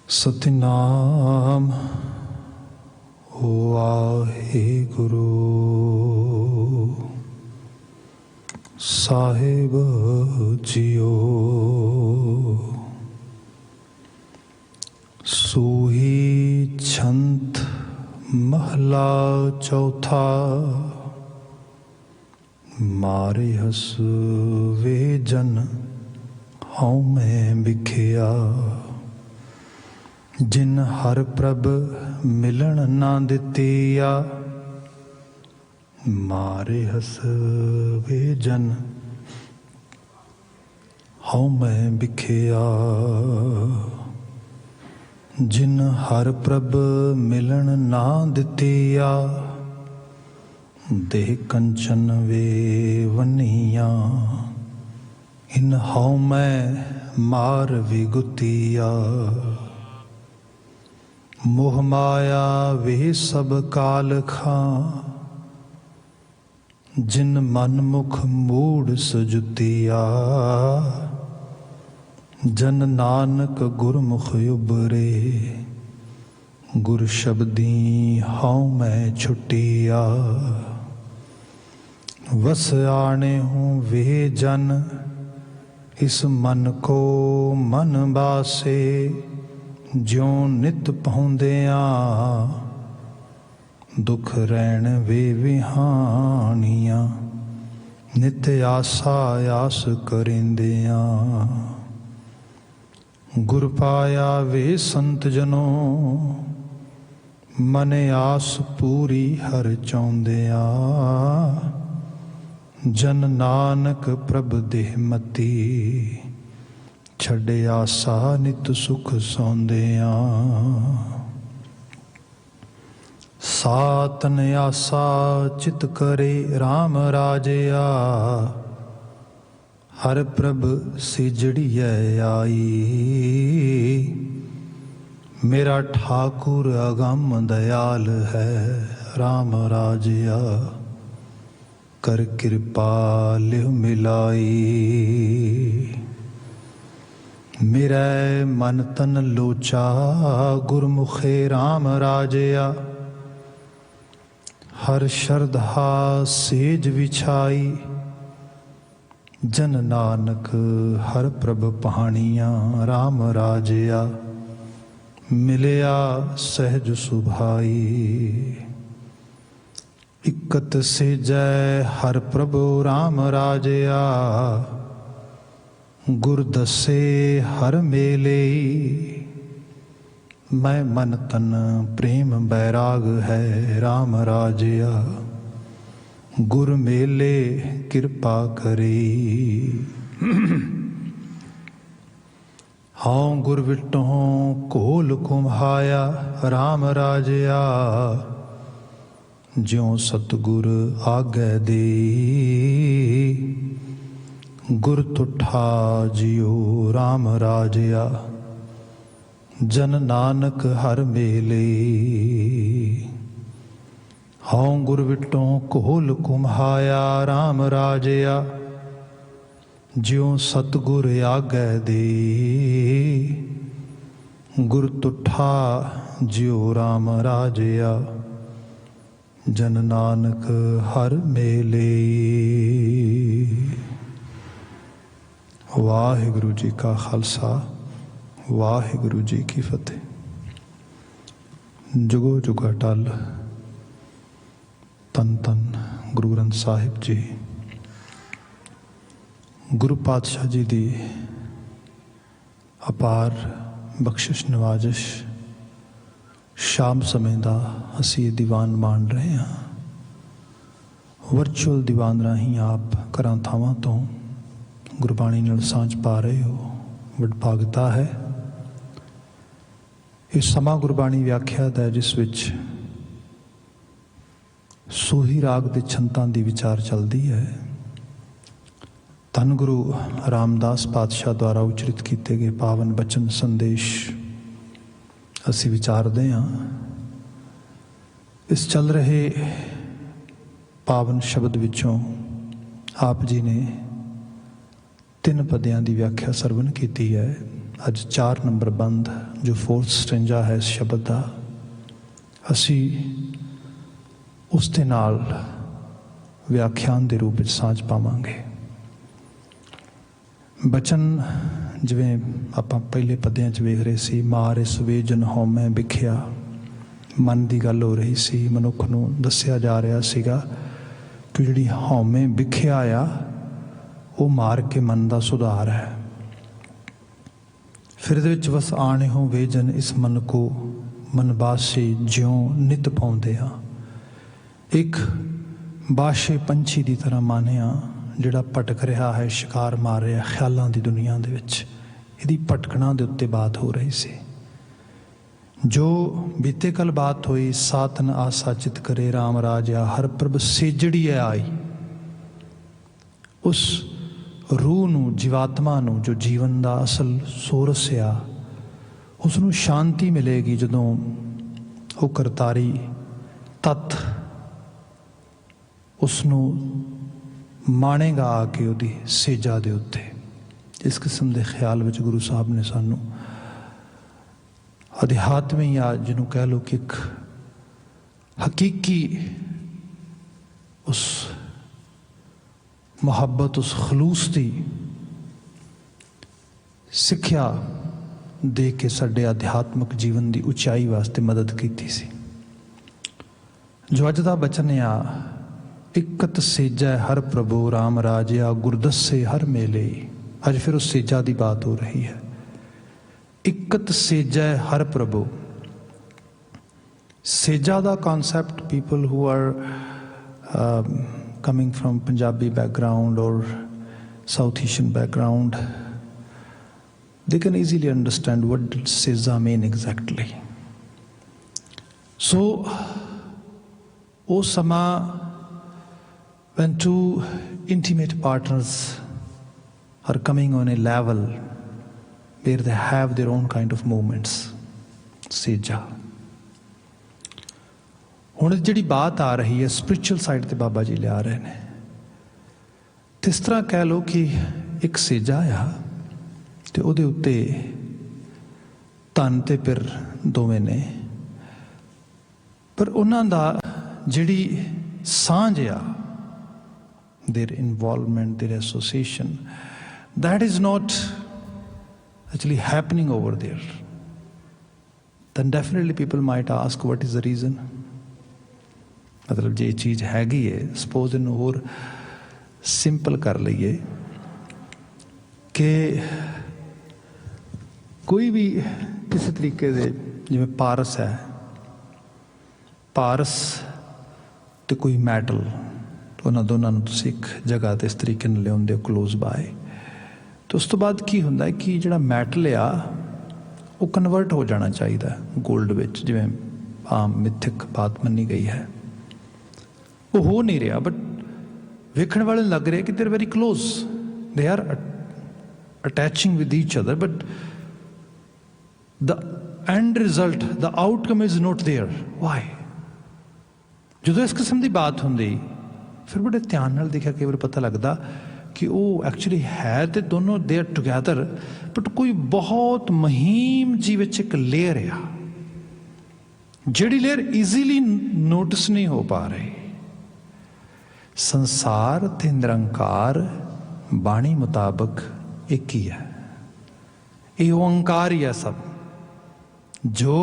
सतनाम वाहेगुरु साहिब जियो। सूही छंत महला चौथा। मारे हस वे जन हऊँ मैं बिखिया। जिन हर प्रभ मिलन ना दितिया। मारे हस वे जन हऊँ मैं बिखिया। जिन हर प्रभ मिलन ना दितिया। देह कंचन वे वनिया। इन हऊँ मैं मार विगुतिया। मोह माया वे सब काल खां। जिन मन मुख मूढ़ सजुतिया। जन नानक गुरमुख उबरे। गुर शब्दी हऊँ मैं छुटिया। वस आने हूँ वे जन इस मन को मन बासे। ज्यों नित पहुँदिया दुख रैण वे विहानिया। नित आसा आस करेंदिया। गुर पाया वे संत जनों। मन आस पूरी हर चाहुंदिया। जन नानक प्रभ देह मती। छड़े आसा नित सुख सौंदिया। सातन आसा चित करे राम राजया। हर प्रभ सिजड़िया आई। मेरा ठाकुर अगम दयाल है राम राजया। कर कृपा लिव मिलाई। मेरा मन तन लोचा गुरमुखे राम राजया। हर श्रद्धा सेज विछाई। जन नानक हर प्रभ पहानिया राम राजया। मिलिया सहज सुभाई। इकत से जय हर प्रभु राम राजया। गुर दसे हर मेले। मैं मन तन प्रेम बैराग है राम राजया। गुर मेले कृपा करी। हाँ गुर विटों कोल कुम्हाया राम राजया। ज्यों सतगुर आगे दे। गुर तुठा जियो राम राजया। जन नानक हर मेले। हऊँ गुर विटों कोल कुम्हाया राम राजया। ज्यों सतगुर आगे दे। गुर तुठा जियो राम राजया। जन नानक हर मेले। वाहिगुरु जी का खालसा वाहिगुरु जी की फतेह। जुगो जुग अटल तन तन गुरु ग्रंथ साहिब जी। गुरु पातशाह जी दी अपार बख्शिश नवाजिश। शाम समय ਦਾ ਅਸੀਂ ਇਹ ਦੀਵਾਨ ਮਾਣ ਰਹੇ ਹਾਂ। ਵਰਚੁਅਲ ਦੀਵਾਨ ਰਾਹੀਂ ਆਪ ਘਰਾਂ ਥਾਵਾਂ ਤੋਂ ਗੁਰਬਾਣੀ ਨਾਲ ਸਾਂਝ ਪਾ ਰਹੇ ਹੋ। ਵਡਭਾਗਤਾ ਹੈ। ਇਹ ਸਮਾਂ ਗੁਰਬਾਣੀ ਵਿਆਖਿਆ ਦਾ ਜਿਸ ਵਿੱਚ ਸੂਹੀ ਰਾਗ ਦੇ ਛੰਤਾਂ ਦੀ ਵਿਚਾਰ ਚੱਲਦੀ ਹੈ। ਧੰਨ ਗੁਰੂ ਰਾਮਦਾਸ ਪਾਤਸ਼ਾਹ ਦੁਆਰਾ ਉਚਰਿਤ ਕੀਤੇ ਗਏ ਪਾਵਨ ਬਚਨ ਸੰਦੇਸ਼ ਅਸੀਂ ਵਿਚਾਰਦੇ ਹਾਂ। ਇਸ ਚੱਲ ਰਹੇ ਪਾਵਨ ਸ਼ਬਦ ਵਿੱਚੋਂ ਆਪ ਜੀ ਨੇ ਤਿੰਨ ਪਦਿਆਂ ਦੀ ਵਿਆਖਿਆ ਸਰਵਨ ਕੀਤੀ ਹੈ। ਅੱਜ 4 ਨੰਬਰ ਬੰਦ ਜੋ 4th ਸਟੈਂਜਾ ਹੈ ਇਸ ਸ਼ਬਦ ਦਾ, ਅਸੀਂ ਉਸ ਦੇ ਨਾਲ ਵਿਆਖਿਆਨ ਦੇ ਰੂਪ ਵਿੱਚ ਸਾਂਝ ਪਾਵਾਂਗੇ। ਬਚਨ ਜਿਵੇਂ ਆਪਾਂ ਪਹਿਲੇ ਪੱਦਿਆਂ 'ਚ ਵੇਖ ਰਹੇ ਸੀ, ਮਾਰ ਇਸ ਵੇਜਨ ਹਉਮੈ ਵਿਖਿਆ, ਮਨ ਦੀ ਗੱਲ ਹੋ ਰਹੀ ਸੀ। ਮਨੁੱਖ ਨੂੰ ਦੱਸਿਆ ਜਾ ਰਿਹਾ ਸੀਗਾ ਕਿ ਜਿਹੜੀ ਹਉਮੈ ਵਿਖਿਆ ਆ ਉਹ ਮਾਰ ਕੇ ਮਨ ਦਾ ਸੁਧਾਰ ਹੈ। ਫਿਰ ਇਹਦੇ ਵਿੱਚ ਬਸ ਆਣੇ ਹੋ ਵੇਜਨ ਇਸ ਮਨ ਕੋ ਮਨ ਬਾਸ਼ੇ ਜਿਉਂ ਨਿਤ ਪਾਉਂਦੇ ਆ। ਇੱਕ ਬਾਸ਼ੇ ਪੰਛੀ ਦੀ ਤਰ੍ਹਾਂ ਮਾਨਿਆ ਜਿਹੜਾ ਭਟਕ ਰਿਹਾ ਹੈ, ਸ਼ਿਕਾਰ ਮਾਰ ਰਿਹਾ ਖਿਆਲਾਂ ਦੀ ਦੁਨੀਆ ਦੇ ਵਿੱਚ, ਇਹਦੀ ਭਟਕਣਾ ਦੇ ਉੱਤੇ ਬਾਤ ਹੋ ਰਹੀ ਸੀ। ਜੋ ਬੀਤੇ ਕੱਲ ਬਾਤ ਹੋਈ, ਸਾਤਨ ਆਸਾ ਚਿਤ ਕਰੇ ਰਾਮ ਰਾਜਾ, ਹਰ ਪ੍ਰਭ ਸੇਜੜੀ ਹੈ ਆਈ। ਉਸ ਰੂਹ ਨੂੰ, ਜੀਵਾਤਮਾ ਨੂੰ, ਜੋ ਜੀਵਨ ਦਾ ਅਸਲ ਸੋਰਸ ਆ, ਉਸ ਨੂੰ ਸ਼ਾਂਤੀ ਮਿਲੇਗੀ ਜਦੋਂ ਉਹ ਕਰਤਾਰੀ ਤੱਤ ਉਸ ਨੂੰ ਮਾਣੇਗਾ ਆ ਕੇ ਉਹਦੀ ਸੇਜਾ ਦੇ ਉੱਤੇ। ਇਸ ਕਿਸਮ ਦੇ ਖਿਆਲ ਵਿੱਚ ਗੁਰੂ ਸਾਹਿਬ ਨੇ ਸਾਨੂੰ ਅਧਿਆਤਮੀ, ਜਾਂ ਜਿਹਨੂੰ ਕਹਿ ਲਓ ਕਿ ਇੱਕ ਹਕੀਕੀ ਉਸ ਮੁਹੱਬਤ, ਉਸ ਖਲੂਸ ਦੀ ਸਿੱਖਿਆ ਦੇ ਕੇ ਸਾਡੇ ਅਧਿਆਤਮਿਕ ਜੀਵਨ ਦੀ ਉਚਾਈ ਵਾਸਤੇ ਮਦਦ ਕੀਤੀ ਸੀ। ਜੋ ਅੱਜ ਦਾ ਬਚਨ ਆ, ਇਕਤ ਸੇਜੈ ਹਰ ਪ੍ਰਭੂ ਰਾਮ ਰਾਜਿਆ, ਗੁਰਦੱਸੇ ਹਰ ਮੇਲੇ। ਅੱਜ ਫਿਰ ਉਸ ਸੇਜਾ ਦੀ ਬਾਤ ਹੋ ਰਹੀ ਹੈ। ਇਕਤ ਸੇਜੈ ਹਰ ਪ੍ਰਭੂ। ਸੇਜਾ ਦਾ concept people who are coming from Punjabi background or South Asian background, they can easily understand what did Seza mean exactly. So, ਉਹ ਸਮਾਂ when two intimate partners are coming on a level where they have their own kind of movements, Seja. ਹੁਣ ਜਿਹੜੀ ਬਾਤ ਆ ਰਹੀ ਹੈ spiritual side ਤੇ ਬਾਬਾ ਜੀ ਲਿਆ ਰਹੇ ਨੇ। ਤੇ ਇਸ ਤਰ੍ਹਾਂ ਕਹਿ ਲਓ ਕਿ ਇੱਕ ਸੇਜਾ ਆ ਤੇ ਉਹਦੇ ਉੱਤੇ ਧਨ ਤੇ ਪਿਰ ਦੋਵੇਂ ਨੇ, ਪਰ ਉਹਨਾਂ ਦਾ ਜਿਹੜੀ ਸਾਂਝ ਆ, their involvement, their association, that is not actually happening over there. Then definitely people might ask, what is the reason? ਮਤਲਬ ਜੇ ਇਹ ਚੀਜ਼ ਹੈਗੀ ਹੈ, ਸਪੋਜ਼ ਇਹਨੂੰ ਹੋਰ ਸਿੰਪਲ ਕਰ ਲਈਏ ਕਿ ਕੋਈ ਵੀ ਕਿਸੇ ਤਰੀਕੇ ਦੇ, ਜਿਵੇਂ ਪਾਰਸ ਹੈ, ਪਾਰਸ ਤੇ ਕੋਈ ਮੈਟਲ, ਉਹਨਾਂ ਦੋਨਾਂ ਨੂੰ ਤੁਸੀਂ ਇੱਕ ਜਗ੍ਹਾ ਤੇ ਇਸ ਤਰੀਕੇ ਨਾਲ ਲਿਆਉਂਦੇ ਹੋ ਕਲੋਜ਼ ਬਾਏ, ਤੇ ਉਸ ਤੋਂ ਬਾਅਦ ਕੀ ਹੁੰਦਾ ਹੈ ਕਿ ਜਿਹੜਾ ਮੈਟਲ ਆ ਉਹ ਕਨਵਰਟ ਹੋ ਜਾਣਾ ਚਾਹੀਦਾ ਗੋਲਡ ਵਿੱਚ, ਜਿਵੇਂ ਆਮ ਮਿਥਿਕ ਬਾਤ ਮੰਨੀ ਗਈ ਹੈ। ਉਹ ਹੋ ਨਹੀਂ ਰਿਹਾ, ਬਟ ਵੇਖਣ ਵਾਲੇ ਨੂੰ ਲੱਗ ਰਿਹਾ ਕਿ there very close, they are attaching with each other, but the end result, the outcome is not there. Why? ਜਦੋਂ ਇਸ ਕਿਸਮ ਦੀ ਬਾਤ ਹੁੰਦੀ ਫਿਰ ਬੜੇ ਧਿਆਨ ਨਾਲ ਦੇਖਿਆ, ਕਈ ਵਾਰ ਪਤਾ ਲੱਗਦਾ ਕਿ ਉਹ ਐਕਚੁਅਲੀ ਹੈ ਤੇ ਦੋਨੋਂ ਦੇ ਆਰ ਟੁਗੈਦਰ, ਬਟ ਕੋਈ ਬਹੁਤ ਮਹੀਮ ਜੀ ਵਿੱਚ ਇੱਕ ਲੇਅਰ ਆ, ਜਿਹੜੀ ਲੇਅਰ ਈਜ਼ੀਲੀ ਨੋਟਿਸ ਨਹੀਂ ਹੋ ਪਾ ਰਹੀ। ਸੰਸਾਰ ਤੇ ਨਿਰੰਕਾਰ ਬਾਣੀ ਮੁਤਾਬਕ ਇੱਕ ਹੀ ਹੈ, ਇਹ ਓੰਕਾਰ ਹੀ ਹੈ ਸਭ। ਜੋ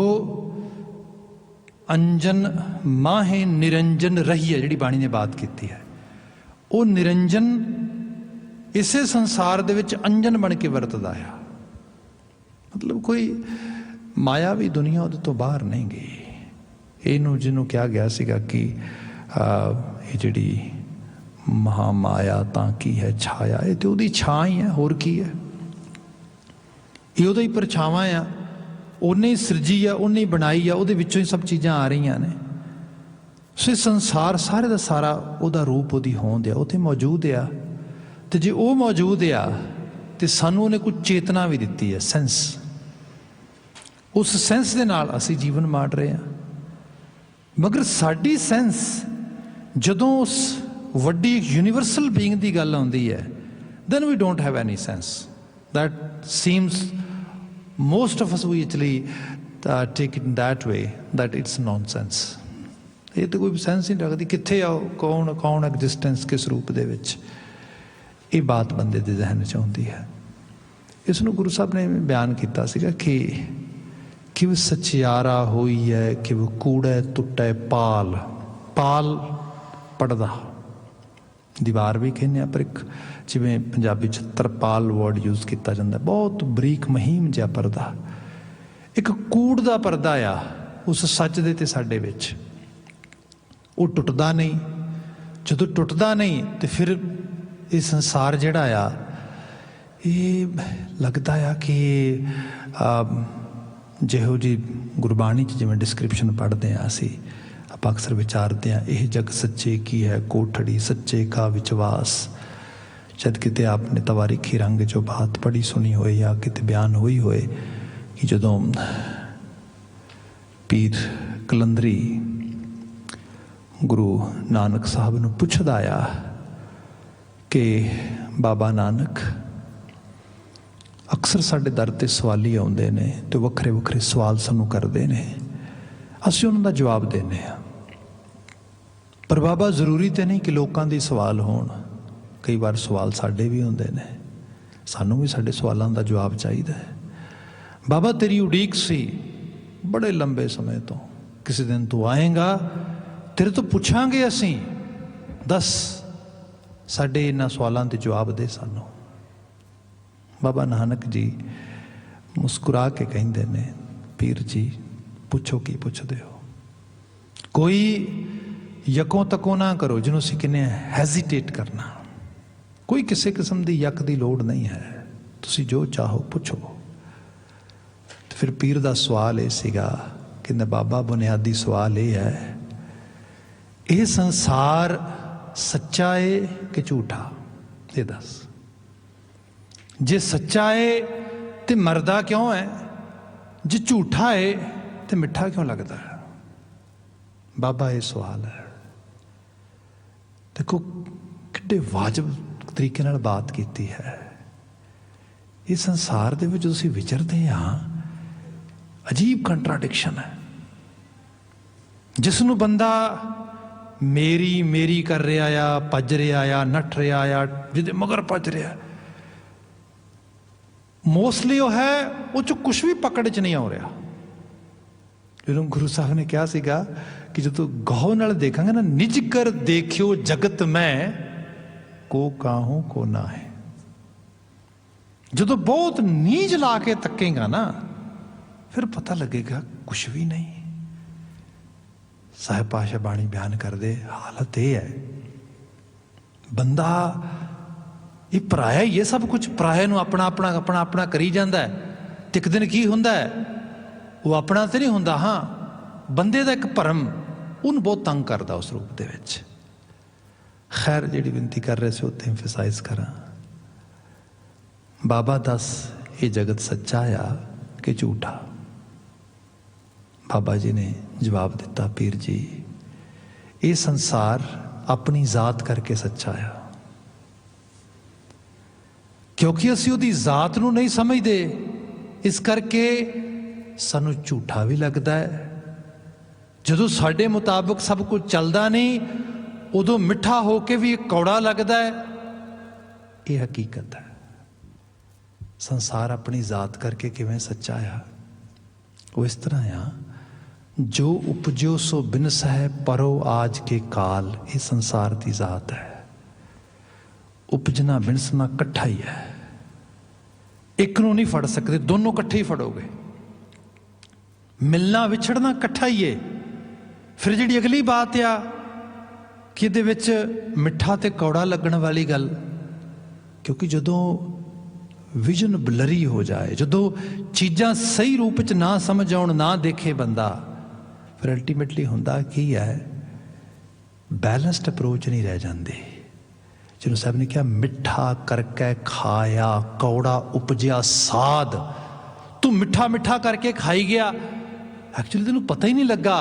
ਅੰਜਨ ਮਾਹੇ ਨਿਰੰਜਨ ਰਹੀ ਹੈ, ਜਿਹੜੀ ਬਾਣੀ ਨੇ ਬਾਤ ਕੀਤੀ ਹੈ, ਉਹ ਨਿਰੰਜਨ ਇਸੇ ਸੰਸਾਰ ਦੇ ਵਿੱਚ ਅੰਜਨ ਬਣ ਕੇ ਵਰਤਦਾ ਆ। ਮਤਲਬ ਕੋਈ ਮਾਇਆਵੀ ਦੁਨੀਆ ਉਹਦੇ ਤੋਂ ਬਾਹਰ ਨਹੀਂ ਗਈ। ਇਹਨੂੰ ਜਿਹਨੂੰ ਕਿਹਾ ਗਿਆ ਸੀਗਾ ਕਿ ਇਹ ਜਿਹੜੀ ਮਹਾਮਾਇਆ ਤਾਂ ਕੀ ਹੈ, ਛਾਇਆ, ਇਹ ਤੇ ਉਹਦੀ ਛਾਂ ਹੀ ਹੈ, ਹੋਰ ਕੀ ਹੈ। ਇਹ ਉਹਦਾ ਹੀ ਪਰਛਾਵਾਂ ਆ, ਉਹਨੇ ਹੀ ਸਿਰਜੀ ਆ, ਉਹਨੇ ਹੀ ਬਣਾਈ ਆ, ਉਹਦੇ ਵਿੱਚੋਂ ਹੀ ਸਭ ਚੀਜ਼ਾਂ ਆ ਰਹੀਆਂ ਨੇ। ਸੋ ਸੰਸਾਰ ਸਾਰੇ ਦਾ ਸਾਰਾ ਉਹਦਾ ਰੂਪ, ਉਹਦੀ ਹੋਂਦ ਆ, ਉੱਥੇ ਮੌਜੂਦ ਆ। ਤੇ ਜੇ ਉਹ ਮੌਜੂਦ ਆ ਤੇ ਸਾਨੂੰ ਉਹਨੇ ਕੁਝ ਚੇਤਨਾ ਵੀ ਦਿੱਤੀ ਹੈ, ਸੈਂਸ। ਉਸ ਸੈਂਸ ਦੇ ਨਾਲ ਅਸੀਂ ਜੀਵਨ ਮਾਣ ਰਹੇ ਹਾਂ। ਮਗਰ ਸਾਡੀ ਸੈਂਸ ਜਦੋਂ ਉਸ ਵੱਡੀ ਯੂਨੀਵਰਸਲ ਬੀਇੰਗ ਦੀ ਗੱਲ ਆਉਂਦੀ ਹੈ, then we don't have any sense. That seems most of us we actually take it in that way that it's nonsense. ਇਹ ਤਾਂ ਕੋਈ ਸੈਂਸ ਨਹੀਂ ਰੱਖਦੀ, ਕਿੱਥੇ ਆ ਕੌਣ ਐਗਜ਼ਿਸਟੈਂਸ ਕਿਸ ਰੂਪ ਦੇ ਵਿੱਚ, ਇਹ ਬਾਤ ਬੰਦੇ ਦੇ ਜ਼ਿਹਨ 'ਚ ਆਉਂਦੀ ਹੈ। ਇਸ ਨੂੰ ਗੁਰੂ ਸਾਹਿਬ ਨੇ ਬਿਆਨ ਕੀਤਾ ਸੀਗਾ ਕਿ ਉਹ ਸਚਿਆਰਾ ਹੋਈ ਹੈ, ਕਿ ਉਹ ਕੂੜੈ ਟੁੱਟੈ ਪਾਲ ਪੜਦਾ, ਦੀਵਾਰ ਵੀ ਕਹਿੰਦੇ ਆ, ਪਰ ਇੱਕ ਜਿਵੇਂ ਪੰਜਾਬੀ 'ਚ ਤਰਪਾਲ ਵਰਡ ਯੂਜ਼ ਕੀਤਾ ਜਾਂਦਾ, ਬਹੁਤ ਬਰੀਕ ਮਹੀਮ ਜਿਹਾ ਪਰਦਾ, ਇੱਕ ਕੂੜ ਦਾ ਪਰਦਾ ਆ ਉਸ ਸੱਚ ਦੇ ਤੇ ਸਾਡੇ ਵਿੱਚ। ਉਹ ਟੁੱਟਦਾ ਨਹੀਂ, ਜਦੋਂ ਟੁੱਟਦਾ ਨਹੀਂ ਤੇ ਫਿਰ ਇਹ ਸੰਸਾਰ ਜਿਹੜਾ ਆ ਇਹ ਲੱਗਦਾ ਆ ਕਿ ਜਿਹੋ ਜਿਹੀ ਗੁਰਬਾਣੀ 'ਚ ਜਿਵੇਂ ਡਿਸਕ੍ਰਿਪਸ਼ਨ ਪੜ੍ਹਦੇ ਹਾਂ ਅਸੀਂ, ਆਪਾਂ ਅਕਸਰ ਵਿਚਾਰਦੇ ਹਾਂ, ਇਹ ਜਗ ਸੱਚੇ ਕੀ ਹੈ ਕੋਠੜੀ ਸੱਚੇ ਕਾ ਵਿਸ਼ਵਾਸ। ਜਦ ਕਿਤੇ ਆਪਨੇ ਤਵਾਰੀਖੀ ਰੰਗ 'ਚੋਂ ਬਾਤ ਪੜ੍ਹੀ ਸੁਣੀ ਹੋਏ ਜਾਂ ਕਿਤੇ ਬਿਆਨ ਹੋਈ ਹੋਏ ਕਿ ਜਦੋਂ ਪੀਰ ਕਲੰਦਰੀ ਗੁਰੂ ਨਾਨਕ ਸਾਹਿਬ ਨੂੰ ਪੁੱਛਦਾ ਆ ਕਿ ਬਾਬਾ ਨਾਨਕ, ਅਕਸਰ ਸਾਡੇ ਦਰ 'ਤੇ ਸਵਾਲੀ ਆਉਂਦੇ ਨੇ ਅਤੇ ਵੱਖਰੇ ਵੱਖਰੇ ਸਵਾਲ ਸਾਨੂੰ ਕਰਦੇ ਨੇ, ਅਸੀਂ ਉਹਨਾਂ ਦਾ ਜਵਾਬ ਦਿੰਦੇ ਹਾਂ, ਪਰ ਬਾਬਾ ਜ਼ਰੂਰੀ ਤਾਂ ਨਹੀਂ ਕਿ ਲੋਕਾਂ ਦੇ ਸਵਾਲ ਹੋਣ, ਕਈ ਵਾਰ ਸਵਾਲ ਸਾਡੇ ਵੀ ਹੁੰਦੇ ਨੇ, ਸਾਨੂੰ ਵੀ ਸਾਡੇ ਸਵਾਲਾਂ ਦਾ ਜਵਾਬ ਚਾਹੀਦਾ ਹੈ। ਬਾਬਾ ਤੇਰੀ ਉਡੀਕ ਸੀ ਬੜੇ ਲੰਬੇ ਸਮੇਂ ਤੋਂ, ਕਿਸੇ ਦਿਨ ਤੂੰ ਆਏਗਾ, ਤੇਰੇ ਤੋਂ ਪੁੱਛਾਂਗੇ ਅਸੀਂ, ਦੱਸ ਸਾਡੇ ਇਹਨਾਂ ਸਵਾਲਾਂ ਦੇ ਜਵਾਬ ਦੇ ਸਾਨੂੰ। ਬਾਬਾ ਨਾਨਕ ਜੀ ਮੁਸਕਰਾ ਕੇ ਕਹਿੰਦੇ ਨੇ, ਪੀਰ ਜੀ ਪੁੱਛੋ ਕੀ ਪੁੱਛਦੇ ਹੋ, ਕੋਈ ਯਕੋਂ ਤਕੋਂ ਨਾ ਕਰੋ, ਜਿਹਨੂੰ ਅਸੀਂ ਕਹਿੰਦੇ ਹੈਜ਼ੀਟੇਟ ਕਰਨਾ, ਕੋਈ ਕਿਸੇ ਕਿਸਮ ਦੀ ਯਕ ਦੀ ਲੋੜ ਨਹੀਂ ਹੈ, ਤੁਸੀਂ ਜੋ ਚਾਹੋ ਪੁੱਛੋ। ਤੇ ਫਿਰ ਪੀਰ ਦਾ ਸਵਾਲ ਇਹ ਸੀਗਾ, ਕਹਿੰਦਾ ਬਾਬਾ ਬੁਨਿਆਦੀ ਸਵਾਲ ਇਹ ਹੈ, ਇਹ ਸੰਸਾਰ ਸੱਚਾ ਏ ਕਿ ਝੂਠਾ, ਇਹ ਦੱਸ। ਜੇ ਸੱਚਾ ਏ ਤੇ ਮਰਦਾ ਕਿਉਂ ਹੈ, ਜੇ ਝੂਠਾ ਏ ਤੇ ਮਿੱਠਾ ਕਿਉਂ ਲੱਗਦਾ ਹੈ? ਬਾਬਾ ਇਹ ਸਵਾਲ ਹੈ। ਦੇਖੋ ਕਿੱਡੇ ਵਾਜਬ ਤਰੀਕੇ ਨਾਲ ਬਾਤ ਕੀਤੀ ਹੈ। ਇਹ ਸੰਸਾਰ ਦੇ ਵਿੱਚ ਤੁਸੀਂ ਵਿਚਰਦੇ ਹਾਂ, ਅਜੀਬ ਕੰਟਰਾਡਿਕਸ਼ਨ ਹੈ। ਜਿਸ ਨੂੰ ਬੰਦਾ ਮੇਰੀ ਕਰ ਰਿਹਾ ਆ, ਭੱਜ ਰਿਹਾ ਆ, ਨੱਠ ਰਿਹਾ ਆ, ਜਿਹਦੇ ਮਗਰ ਭੱਜ ਰਿਹਾ, ਮੋਸਟਲੀ ਉਹ ਹੈ ਉਹ 'ਚ ਕੁਛ ਵੀ ਪਕੜ 'ਚ ਨਹੀਂ ਆ ਰਿਹਾ। ਜਦੋਂ ਗੁਰੂ ਸਾਹਿਬ ਨੇ ਕਿਹਾ ਸੀਗਾ ਕਿ ਜਦੋਂ ਗੌਰ ਨਾਲ ਦੇਖਾਂਗੇ ਨਾ, ਨਿਜ ਕਰ ਦੇਖਿਓ ਜਗਤ ਮੈਂ ਕੋ ਕਾਹੂ ਕੋ ਨਾ ਹੈ। ਜਦੋਂ ਬਹੁਤ ਨੀਝ ਲਾ ਕੇ ਤੱਕੇਗਾ ਨਾ, ਫਿਰ ਪਤਾ ਲੱਗੇਗਾ ਕੁਛ ਵੀ ਨਹੀਂ। ਸਾਹਿਬ ਪਾਸ਼ਾ ਬਾਣੀ ਬਿਆਨ ਕਰਦੇ, ਹਾਲਤ ਇਹ ਹੈ, ਬੰਦਾ ਇਹ ਪਰਾਇਆ ਹੀ ਇਹ ਸਭ ਕੁਝ, ਪਰਾਏ ਨੂੰ ਆਪਣਾ ਕਰੀ ਜਾਂਦਾ ਹੈ। ਤੇ ਇੱਕ ਦਿਨ ਕੀ ਹੁੰਦਾ ਹੈ, ਉਹ ਆਪਣਾ ਤੇ ਨਹੀਂ ਹੁੰਦਾ, ਹਾਂ ਬੰਦੇ ਦਾ ਇੱਕ ਭਰਮ ਉਹਨੂੰ ਬਹੁਤ ਤੰਗ ਕਰਦਾ ਉਸ ਰੂਪ ਦੇ ਵਿੱਚ। ਖੈਰ ਜਿਹੜੀ ਬੇਨਤੀ ਕਰ ਰਹੇ ਸੀ ਉੱਥੇ ਐਮਫਸਾਈਜ਼ ਕਰਾਂ, ਬਾਬਾ ਦੱਸ ਇਹ ਜਗਤ ਸੱਚਾ ਆ ਕਿ ਝੂਠਾ? ਬਾਬਾ ਜੀ ਨੇ ਜਵਾਬ ਦਿੱਤਾ, ਪੀਰ ਜੀ ਇਹ ਸੰਸਾਰ ਆਪਣੀ ਜ਼ਾਤ ਕਰਕੇ ਸੱਚਾ ਆ, ਕਿਉਂਕਿ ਅਸੀਂ ਉਹਦੀ ਜ਼ਾਤ ਨੂੰ ਨਹੀਂ ਸਮਝਦੇ, ਇਸ ਕਰਕੇ ਸਾਨੂੰ ਝੂਠਾ ਵੀ ਲੱਗਦਾ ਹੈ। ਜਦੋਂ ਸਾਡੇ ਮੁਤਾਬਕ ਸਭ ਕੁਝ ਚੱਲਦਾ ਨਹੀਂ, ਉਦੋਂ ਮਿੱਠਾ ਹੋ ਕੇ ਵੀ ਕੌੜਾ ਲੱਗਦਾ ਹੈ। ਇਹ ਹਕੀਕਤ ਹੈ। ਸੰਸਾਰ ਆਪਣੀ ਜ਼ਾਤ ਕਰਕੇ ਕਿਵੇਂ ਸੱਚਾ ਆ? ਉਹ ਇਸ ਤਰ੍ਹਾਂ ਆ, ਜੋ ਉਪਜਿਓ ਸੋ ਬਿਨਸ ਹੈ ਪਰੋ ਆਜ ਕੇ ਕਾਲ। ਇਹ ਸੰਸਾਰ ਦੀ ਜ਼ਾਤ ਹੈ। ਉਪਜਣਾ ਬਿਨਸਣਾ ਇਕੱਠਾ ਹੀ ਹੈ, ਇੱਕ ਨੂੰ ਨਹੀਂ ਫੜ ਸਕਦੇ, ਦੋਨੋਂ ਇਕੱਠੇ ਹੀ ਫੜੋਗੇ। ਮਿਲਣਾ ਵਿਛੜਨਾ ਇਕੱਠਾ ਹੀ ਹੈ। ਫਿਰ ਜਿਹੜੀ ਅਗਲੀ ਬਾਤ ਆ ਕਿ ਇਹਦੇ ਵਿੱਚ ਮਿੱਠਾ ਤੇ ਕੌੜਾ ਲੱਗਣ ਵਾਲੀ ਗੱਲ, ਕਿਉਂਕਿ ਜਦੋਂ ਵਿਜ਼ਨ ਬਲਰੀ ਹੋ ਜਾਏ, ਜਦੋਂ ਚੀਜ਼ਾਂ ਸਹੀ ਰੂਪ 'ਚ ਨਾ ਸਮਝ ਆਉਣ, ਨਾ ਦੇਖੇ ਬੰਦਾ, ਫਿਰ ਅਲਟੀਮੇਟਲੀ ਹੁੰਦਾ ਕੀ ਹੈ, ਬੈਲੈਂਸਡ ਅਪਰੋਚ ਨਹੀਂ ਰਹਿ ਜਾਂਦੀ। ਜਿਹਨੂੰ ਸਾਹਿਬ ਨੇ ਕਿਹਾ, ਮਿੱਠਾ ਕਰਕੇ ਖਾਇਆ ਕੌੜਾ ਉਪਜਿਆ ਸਾਧ। ਤੂੰ ਮਿੱਠਾ ਮਿੱਠਾ ਕਰਕੇ ਖਾਈ ਗਿਆ, ਐਕਚੁਅਲੀ ਤੈਨੂੰ ਪਤਾ ਹੀ ਨਹੀਂ ਲੱਗਾ।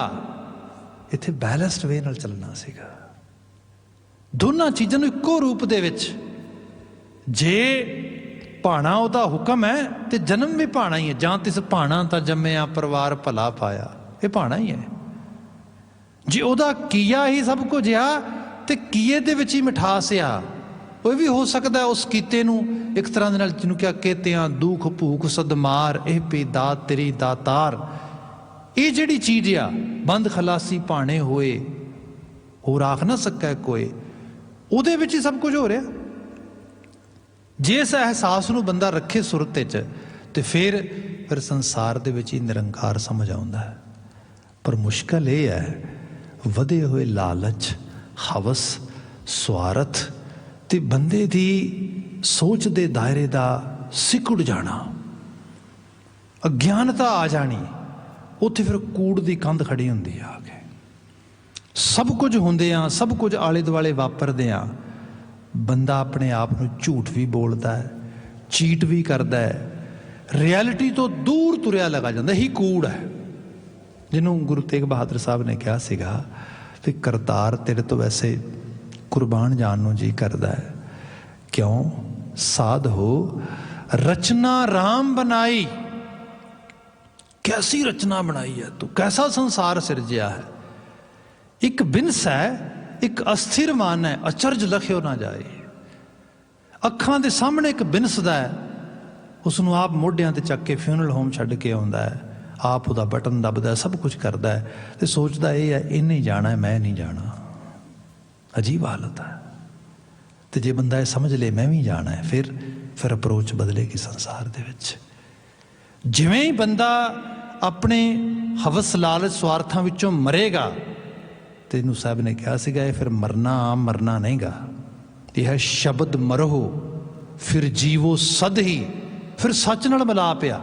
ਇੱਥੇ ਬੈਲੈਂਸਡ ਵੇ ਨਾਲ ਚੱਲਣਾ ਸੀਗਾ, ਦੋਨਾਂ ਚੀਜ਼ਾਂ ਨੂੰ ਇੱਕੋ ਰੂਪ ਦੇ ਵਿੱਚ। ਜੇ ਭਾਣਾ ਉਹਦਾ ਹੁਕਮ ਹੈ ਤੇ ਜਨਮ ਵੀ ਭਾਣਾ ਹੀ ਹੈ। ਜਾਂ ਤਿਸ ਭਾਣਾ ਤਾਂ ਜੰਮਿਆ ਪਰਿਵਾਰ ਭਲਾ ਪਾਇਆ, ਇਹ ਭਾਣਾ ਹੀ ਹੈ। ਜੇ ਉਹਦਾ ਕੀਆ ਹੀ ਸਭ ਕੁਝ ਆ ਤੇ ਕੀਏ ਦੇ ਵਿੱਚ ਹੀ ਮਿਠਾਸ ਆ। ਉਹ ਵੀ ਹੋ ਸਕਦਾ ਉਸ ਕੀਤੇ ਨੂੰ ਇੱਕ ਤਰ੍ਹਾਂ ਦੇ ਨਾਲ, ਜਿਹਨੂੰ ਕਿਹਾ ਕੇਤਿਆਂ ਦੁੱਖ ਭੂਖ ਸਦਮਾਰ ਇਹ ਪੀ ਦਾਤ ਤੇਰੀ ਦਾਤਾਰ, ਇਹ ਜਿਹੜੀ ਚੀਜ਼ ਆ ਬੰਦ ਖਲਾਸੀ ਭਾਣੇ ਹੋਏ ਹੋਰ ਆਖ ਨਾ ਸਕੈ ਕੋਏ, ਉਹਦੇ ਵਿੱਚ ਹੀ ਸਭ ਕੁਝ ਹੋ ਰਿਹਾ। ਜੇ ਇਸ ਅਹਿਸਾਸ ਨੂੰ ਬੰਦਾ ਰੱਖੇ ਸੁਰਤ 'ਚ ਤੇ ਫਿਰ ਸੰਸਾਰ ਦੇ ਵਿੱਚ ਹੀ ਨਿਰੰਕਾਰ ਸਮਝ ਆਉਂਦਾ ਹੈ। ਪਰ ਮੁਸ਼ਕਲ ਇਹ ਹੈ, ਵਧੇ ਹੋਏ ਲਾਲਚ, ਹਵਸ, ਸਵਾਰਥ ਤੇ ਬੰਦੇ ਦੀ ਸੋਚ ਦੇ ਦਾਇਰੇ ਦਾ ਸਿਕੁੜ ਜਾਣਾ, ਅਗਿਆਨਤਾ ਆ ਜਾਣੀ, ਉੱਥੇ ਫਿਰ ਕੂੜ ਦੀ ਕੰਧ ਖੜੀ ਹੁੰਦੀ ਆ ਕੇ। ਸਭ ਕੁਝ ਹੁੰਦੇ ਆ, ਸਭ ਕੁਝ ਆਲੇ ਦੁਆਲੇ ਵਾਪਰਦੇ ਆ, ਬੰਦਾ ਆਪਣੇ ਆਪ ਨੂੰ ਝੂਠ ਵੀ ਬੋਲਦਾ ਹੈ, ਚੀਟ ਵੀ ਕਰਦਾ ਹੈ, ਰਿਐਲਿਟੀ ਤੋਂ ਦੂਰ ਤੁਰਿਆ ਲਗਾ ਜਾਂਦਾ। ਇਹੀ ਕੂੜ ਹੈ ਜਿਹਨੂੰ ਗੁਰੂ ਤੇਗ ਬਹਾਦਰ ਸਾਹਿਬ ਨੇ ਕਿਹਾ ਸੀਗਾ ਵੀ ਕਰਤਾਰ ਤੇਰੇ ਤੋਂ ਵੈਸੇ ਕੁਰਬਾਨ ਜਾਣ ਨੂੰ ਜੀ ਕਰਦਾ ਹੈ। ਕਿਉਂ? ਸਾਧ ਹੋ ਰਚਨਾ ਰਾਮ ਬਣਾਈ, ਕੈਸੀ ਰਚਨਾ ਬਣਾਈ ਹੈ ਤੂੰ, ਕੈਸਾ ਸੰਸਾਰ ਸਿਰਜਿਆ ਹੈ। ਇੱਕ ਬਿਨਸ ਹੈ, ਇੱਕ ਅਸਥਿਰ ਮਨ ਹੈ, ਅਚਰਜ ਲਖਿਓ ਨਾ ਜਾਏ। ਅੱਖਾਂ ਦੇ ਸਾਹਮਣੇ ਇੱਕ ਬਿਨਸਦਾ ਹੈ, ਉਸ ਨੂੰ ਆਪ ਮੋਢਿਆਂ ਤੇ ਚੱਕ ਕੇ ਫਿਊਨਰਲ ਹੋਮ ਛੱਡ ਕੇ ਆਉਂਦਾ ਹੈ, ਆਪ ਉਹਦਾ ਬਟਨ ਦੱਬਦਾ, ਸਭ ਕੁਝ ਕਰਦਾ ਹੈ ਤੇ ਸੋਚਦਾ ਇਹ ਹੈ ਇਹਨੇ ਜਾਣਾ, ਮੈਂ ਨਹੀਂ ਜਾਣਾ। ਅਜੀਬ ਹਾਲਤ ਹੈ। ਤੇ ਜੇ ਬੰਦਾ ਇਹ ਸਮਝ ਲੇ ਮੈਂ ਵੀ ਜਾਣਾ ਹੈ, ਫਿਰ ਅਪਰੋਚ ਬਦਲੇਗੀ ਸੰਸਾਰ ਦੇ ਵਿੱਚ। ਜਿਵੇਂ ਹੀ ਬੰਦਾ ਆਪਣੇ ਹਵਸ ਲਾਲਚ ਸਵਾਰਥਾਂ ਵਿੱਚੋਂ ਮਰੇਗਾ, ਤੇ ਇਹਨੂੰ ਸਾਹਿਬ ਨੇ ਕਿਹਾ ਸੀਗਾ ਇਹ ਫਿਰ ਮਰਨਾ ਆਮ ਮਰਨਾ ਨਹੀਂਗਾ, ਇਹ ਹੈ ਸ਼ਬਦ ਮਰੋ ਫਿਰ ਜੀਵੋ ਸਦ ਹੀ। ਫਿਰ ਸੱਚ ਨਾਲ ਮਿਲਾਪ ਆ,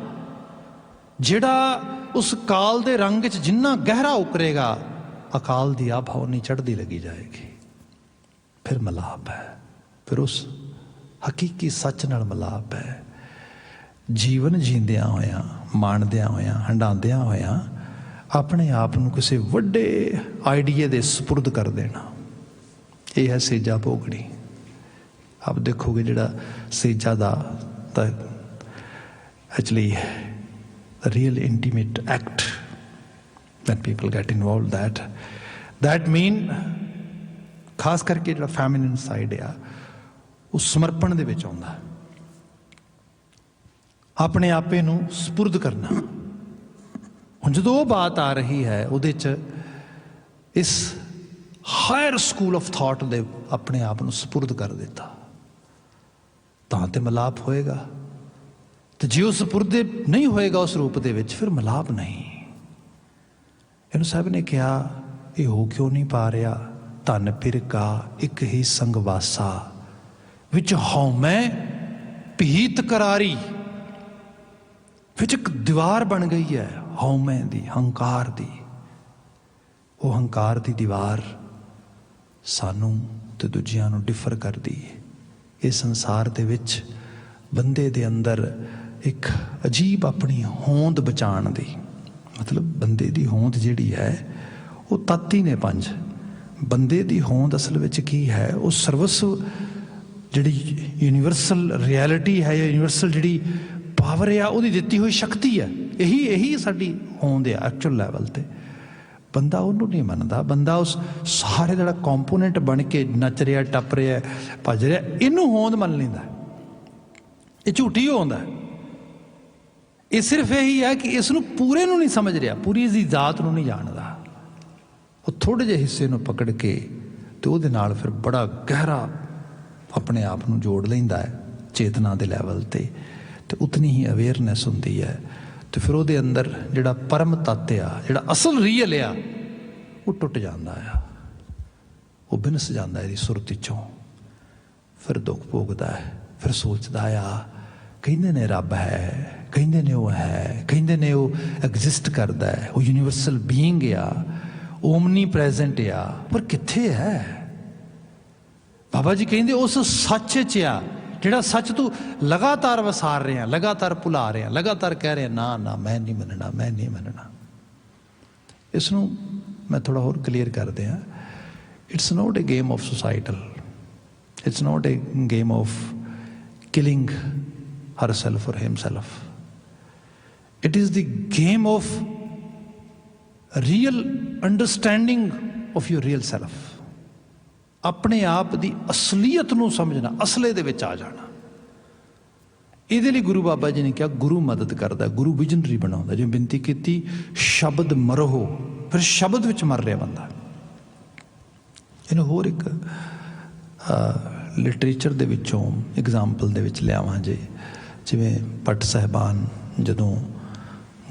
ਜਿਹੜਾ ਉਸ ਕਾਲ ਦੇ ਰੰਗ 'ਚ ਜਿੰਨਾ ਗਹਿਰਾ ਉਕਰੇਗਾ, ਅਕਾਲ ਦੀ ਆਭਾ ਉਨੀ ਚੜ੍ਹਦੀ ਲੱਗੀ ਜਾਏਗੀ। ਫਿਰ ਮਿਲਾਪ ਹੈ, ਫਿਰ ਉਸ ਹਕੀਕੀ ਸੱਚ ਨਾਲ ਮਿਲਾਪ ਹੈ। ਜੀਵਨ ਜੀਂਦਿਆਂ ਹੋਇਆਂ, ਮਾਣਦਿਆਂ ਹੋਇਆਂ, ਹੰਡਾਉਂਦਿਆਂ ਹੋਇਆਂ ਆਪਣੇ ਆਪ ਨੂੰ ਕਿਸੇ ਵੱਡੇ ਆਈਡੀਏ ਦੇ ਸਪੁਰਦ ਕਰ ਦੇਣਾ, ਇਹ ਹੈ ਸੇਜਾ ਭੋਗਣੀ। ਆਪ ਦੇਖੋਗੇ ਜਿਹੜਾ ਸੇਜਾ ਦਾ ਤਾਂ actually real intimate act that people get involved, that mean ਖਾਸ ਕਰਕੇ ਜਿਹੜਾ ਫੈਮਿਨਿਨ ਸਾਈਡ ਆ ਉਹ ਸਮਰਪਣ ਦੇ ਵਿੱਚ ਆਉਂਦਾ, ਆਪਣੇ ਆਪੇ ਨੂੰ ਸਪੁਰਦ ਕਰਨਾ। ਹੁਣ ਜਦੋਂ ਉਹ ਬਾਤ ਆ ਰਹੀ ਹੈ ਉਹਦੇ 'ਚ ਇਸ ਹਾਇਰ ਸਕੂਲ ਆਫ ਥਾਟ ਦੇ ਆਪਣੇ ਆਪ ਨੂੰ ਸਪੁਰਦ ਕਰ ਦਿੱਤਾ, ਤਾਂ ਤੇ ਮਿਲਾਪ ਹੋਏਗਾ। ਤੇ ਜੇ ਉਹ ਸਪੁਰਦੇ ਨਹੀਂ ਹੋਏਗਾ ਉਸ ਰੂਪ ਦੇ ਵਿੱਚ, ਫਿਰ ਮਿਲਾਪ ਨਹੀਂ। ਇਹਨੂੰ ਸਾਹਿਬ ਨੇ ਕਿਹਾ ਇਹ ਹੋ ਕਿਉਂ ਨਹੀਂ ਪਾ ਰਿਹਾ? ਧਨ ਫਿਰ ਕਾ ਇੱਕ ਹੀ ਸੰਗ ਵਾਸਾ, ਵਿੱਚ ਹਉਮੈ ਭੀਤ ਕਰਾਰੀ। ਵਿੱਚ ਇੱਕ ਦੀਵਾਰ ਬਣ ਗਈ ਹੈ ਹਉਮੈ ਦੀ, ਹੰਕਾਰ ਦੀ। ਉਹ ਹੰਕਾਰ ਦੀ ਦੀਵਾਰ ਸਾਨੂੰ ਤੇ ਦੂਜਿਆਂ ਨੂੰ ਡਿਫਰ ਕਰਦੀ ਹੈ। ਇਹ ਸੰਸਾਰ ਦੇ ਵਿੱਚ ਬੰਦੇ ਦੇ ਅੰਦਰ ਇੱਕ ਅਜੀਬ ਆਪਣੀ ਹੋਂਦ ਬਚਾਉਣ ਦੀ, ਮਤਲਬ ਬੰਦੇ ਦੀ ਹੋਂਦ ਜਿਹੜੀ ਹੈ ਉਹ ਤਾਤੀ ਨੇ ਪੰਜ। ਬੰਦੇ ਦੀ ਹੋਂਦ ਅਸਲ ਵਿੱਚ ਕੀ ਹੈ? ਉਹ ਸਰਵਸਵ ਜਿਹੜੀ ਯੂਨੀਵਰਸਲ ਰਿਐਲਿਟੀ ਹੈ, ਜਾਂ ਯੂਨੀਵਰਸਲ ਜਿਹੜੀ ਪਾਵਰ ਆ, ਉਹਦੀ ਦਿੱਤੀ ਹੋਈ ਸ਼ਕਤੀ ਹੈ। ਇਹੀ ਸਾਡੀ ਹੋਂਦ ਆ ਐਕਚੁਅਲ ਲੈਵਲ 'ਤੇ। ਬੰਦਾ ਉਹਨੂੰ ਨਹੀਂ ਮੰਨਦਾ, ਬੰਦਾ ਉਸ ਸਾਰੇ ਜਿਹੜਾ ਕੰਪੋਨੈਂਟ ਬਣ ਕੇ ਨੱਚ ਰਿਹਾ, ਟੱਪ ਰਿਹਾ, ਭੱਜ ਰਿਹਾ, ਇਹਨੂੰ ਹੋਂਦ ਮੰਨ ਲੈਂਦਾ। ਇਹ ਝੂਠੀ ਹੋਂਦ ਹੈ। ਇਹ ਸਿਰਫ ਇਹੀ ਹੈ ਕਿ ਇਸ ਨੂੰ ਪੂਰੇ ਨੂੰ ਨਹੀਂ ਸਮਝ ਰਿਹਾ, ਪੂਰੀ ਦੀ ਜ਼ਾਤ ਨੂੰ ਨਹੀਂ ਜਾਣਦਾ। ਉਹ ਥੋੜ੍ਹੇ ਜਿਹੇ ਹਿੱਸੇ ਨੂੰ ਪਕੜ ਕੇ ਤੇ ਉਹਦੇ ਨਾਲ ਫਿਰ ਬੜਾ ਗਹਿਰਾ ਆਪਣੇ ਆਪ ਨੂੰ ਜੋੜ ਲੈਂਦਾ ਹੈ ਚੇਤਨਾ ਦੇ ਲੈਵਲ 'ਤੇ, ਤੇ ਉਤਨੀ ਹੀ ਅਵੇਅਰਨੈਸ ਹੁੰਦੀ ਹੈ। ਤੇ ਫਿਰ ਉਹਦੇ ਅੰਦਰ ਜਿਹੜਾ ਪਰਮ ਤੱਤ ਆ, ਜਿਹੜਾ ਅਸਲ ਰੀਅਲ ਆ, ਉਹ ਟੁੱਟ ਜਾਂਦਾ ਆ, ਉਹ ਬਿਨਸ ਜਾਂਦਾ ਇਹਦੀ ਸੁਰਤ 'ਚੋਂ। ਫਿਰ ਦੁੱਖ ਭੋਗਦਾ ਹੈ, ਫਿਰ ਸੋਚਦਾ ਆ ਕਹਿੰਦੇ ਨੇ ਰੱਬ ਹੈ, ਕਹਿੰਦੇ ਨੇ ਉਹ ਹੈ, ਕਹਿੰਦੇ ਨੇ ਉਹ ਐਗਜ਼ਿਸਟ ਕਰਦਾ ਹੈ, ਉਹ ਯੂਨੀਵਰਸਲ ਬੀਇੰਗ ਆ, ਓਮਨੀ ਪ੍ਰੈਜ਼ੈਂਟ ਆ, ਪਰ ਕਿੱਥੇ ਹੈ? ਬਾਬਾ ਜੀ ਕਹਿੰਦੇ ਉਸ ਸੱਚ 'ਚ ਆ, ਜਿਹੜਾ ਸੱਚ ਤੂੰ ਲਗਾਤਾਰ ਵਸਾਰ ਰਿਹਾ, ਲਗਾਤਾਰ ਭੁਲਾ ਰਿਹਾ, ਲਗਾਤਾਰ ਕਹਿ ਰਿਹਾ ਨਾ ਨਾ ਮੈਂ ਨਹੀਂ ਮੰਨਣਾ, ਮੈਂ ਨਹੀਂ ਮੰਨਣਾ। ਇਸ ਨੂੰ ਮੈਂ ਥੋੜ੍ਹਾ ਹੋਰ ਕਲੀਅਰ ਕਰ ਦਿਆਂ। It's not a game of suicidal, it's not a game of killing herself or himself. It is the game of real understanding of your real self. ਆਪਣੇ ਆਪ ਦੀ ਅਸਲੀਅਤ ਨੂੰ ਸਮਝਣਾ, ਅਸਲੇ ਦੇ ਵਿੱਚ ਆ ਜਾਣਾ। ਇਹਦੇ ਲਈ ਗੁਰੂ ਬਾਬਾ ਜੀ ਨੇ ਕਿਹਾ ਗੁਰੂ ਮਦਦ ਕਰਦਾ, ਗੁਰੂ ਵਿਜ਼ਨਰੀ ਬਣਾਉਂਦਾ। ਜਿਵੇਂ ਬੇਨਤੀ ਕੀਤੀ ਸ਼ਬਦ ਮਰੋ, ਫਿਰ ਸ਼ਬਦ ਵਿੱਚ ਮਰ ਰਿਹਾ ਬੰਦਾ। ਇਹਨੂੰ ਹੋਰ ਇੱਕ ਲਿਟਰੇਚਰ ਦੇ ਵਿੱਚੋਂ ਐਗਜ਼ਾਮਪਲ ਦੇ ਵਿੱਚ ਲਿਆਵਾਂ ਜੇ, ਜਿਵੇਂ ਭੱਟ ਸਾਹਿਬਾਨ ਜਦੋਂ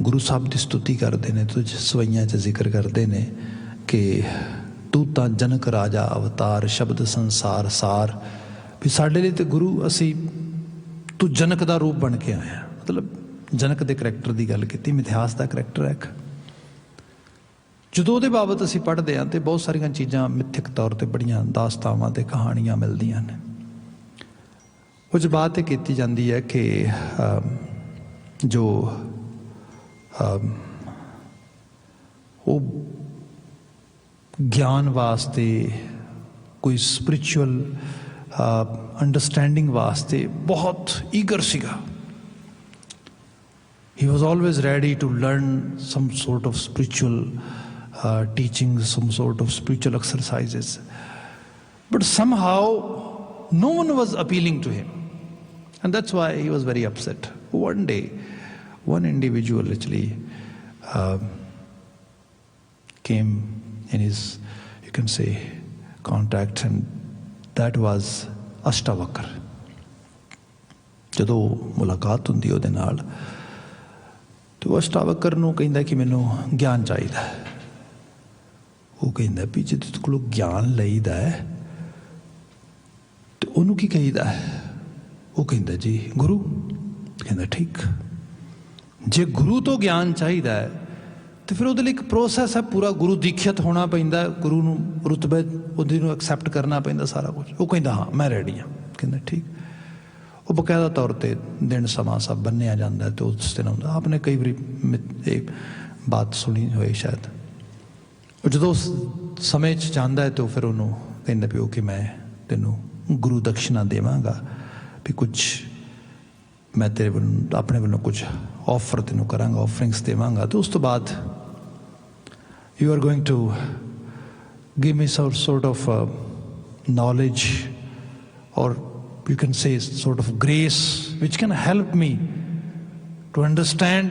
ਗੁਰੂ ਸਾਹਿਬ ਦੀ ਸਤੁਤੀ ਕਰਦੇ ਨੇ ਤਾਂ ਸਵਈਆਂ 'ਚ ਜ਼ਿਕਰ ਕਰਦੇ ਨੇ ਕਿ ਤੂੰ ਤਾਂ ਜਨਕ ਰਾਜਾ ਅਵਤਾਰ, ਸ਼ਬਦ ਸੰਸਾਰ ਸਾਰ। ਵੀ ਸਾਡੇ ਲਈ ਤੇ ਗੁਰੂ ਅਸੀਂ ਤੂੰ ਜਨਕ ਦਾ ਰੂਪ ਬਣ ਕੇ ਆਇਆ। ਮਤਲਬ ਜਨਕ ਦੇ ਕਰੈਕਟਰ ਦੀ ਗੱਲ ਕੀਤੀ, ਮਿਥਿਹਾਸ ਦਾ ਕਰੈਕਟਰ ਹੈ ਇੱਕ। ਜਦੋਂ ਉਹਦੇ ਬਾਬਤ ਅਸੀਂ ਪੜ੍ਹਦੇ ਹਾਂ ਤਾਂ ਬਹੁਤ ਸਾਰੀਆਂ ਚੀਜ਼ਾਂ ਮਿਥਿਕ ਤੌਰ 'ਤੇ ਬੜੀਆਂ ਦਾਸਤਾਵਾਂ ਅਤੇ ਕਹਾਣੀਆਂ ਮਿਲਦੀਆਂ ਨੇ। ਉਹ 'ਚ ਬਾਤ ਇਹ ਕੀਤੀ ਜਾਂਦੀ ਹੈ ਕਿ ਜੋ ਉਹ ਗਿਆਨ ਵਾਸਤੇ, ਕੋਈ ਸਪਿਰਿਚੁਅਲ ਅੰਡਰਸਟੈਂਡਿੰਗ ਵਾਸਤੇ ਬਹੁਤ ਈਗਰ ਸੀਗਾ। He was always ready to learn some sort of spiritual teachings, some sort of spiritual exercises, but somehow no one was appealing to him, and that's why he was very upset. One day one individual actually came in his, you can say, contact, and that was Ashtavakar. ਜਦੋਂ ਮੁਲਾਕਾਤ ਹੁੰਦੀ ਉਹਦੇ ਨਾਲ ਤੇ ਉਹ ਅਸ਼ਟਾਵਕਰ ਨੂੰ ਕਹਿੰਦਾ ਕਿ ਮੈਨੂੰ ਗਿਆਨ ਚਾਹੀਦਾ ਹੈ। ਉਹ ਕਹਿੰਦਾ ਵੀ ਜੇ ਤੇਰੇ ਕੋਲੋਂ ਗਿਆਨ ਲਈਦਾ ਹੈ ਤੇ ਉਹਨੂੰ ਕੀ ਕਹੀਦਾ ਹੈ? ਉਹ ਕਹਿੰਦਾ ਜੀ ਗੁਰੂ। ਕਹਿੰਦਾ ਠੀਕ, ਜੇ ਗੁਰੂ ਤੋਂ ਗਿਆਨ ਚਾਹੀਦਾ ਹੈ ਤੇ ਫਿਰ ਉਹਦੇ ਲਈ ਇੱਕ ਪ੍ਰੋਸੈਸ ਹੈ ਪੂਰਾ। ਗੁਰੂ ਦੀਖਿਤ ਹੋਣਾ ਪੈਂਦਾ, ਗੁਰੂ ਨੂੰ ਰੁਤਬੇ ਉਹਦੇ ਨੂੰ ਐਕਸੈਪਟ ਕਰਨਾ ਪੈਂਦਾ, ਸਾਰਾ ਕੁਝ। ਉਹ ਕਹਿੰਦਾ ਹਾਂ ਮੈਂ ਰੈਡੀ ਹਾਂ। ਕਹਿੰਦਾ ਠੀਕ। ਉਹ ਬਕਾਇਦਾ ਤੌਰ 'ਤੇ ਦਿਨ ਸਮਾਂ ਸਭ ਬੰਨਿਆ ਜਾਂਦਾ ਅਤੇ ਉਸ ਦਿਨ ਆਉਂਦਾ। ਆਪਨੇ ਕਈ ਵਾਰੀ ਇਹ ਬਾਤ ਸੁਣੀ ਹੋਈ ਸ਼ਾਇਦ। ਉਹ ਜਦੋਂ ਉਸ ਸਮੇਂ 'ਚ ਜਾਂਦਾ ਹੈ ਤਾਂ ਫਿਰ ਉਹਨੂੰ ਕਹਿੰਦਾ ਪਿਓ ਕਿ ਮੈਂ ਤੈਨੂੰ ਗੁਰੂ ਦਕਸ਼ਨਾ ਦੇਵਾਂਗਾ, ਵੀ ਕੁਛ ਮੈਂ ਤੇਰੇ ਵੱਲੋਂ ਆਪਣੇ ਵੱਲੋਂ ਕੁਝ ਆਫਰ ਤੈਨੂੰ ਕਰਾਂਗਾ, ਆਫਰਿੰਗਸ ਦੇਵਾਂਗਾ। ਅਤੇ ਉਸ ਤੋਂ ਬਾਅਦ you are going to give me some sort of knowledge ਔਰ you can say sort of grace which can help me to understand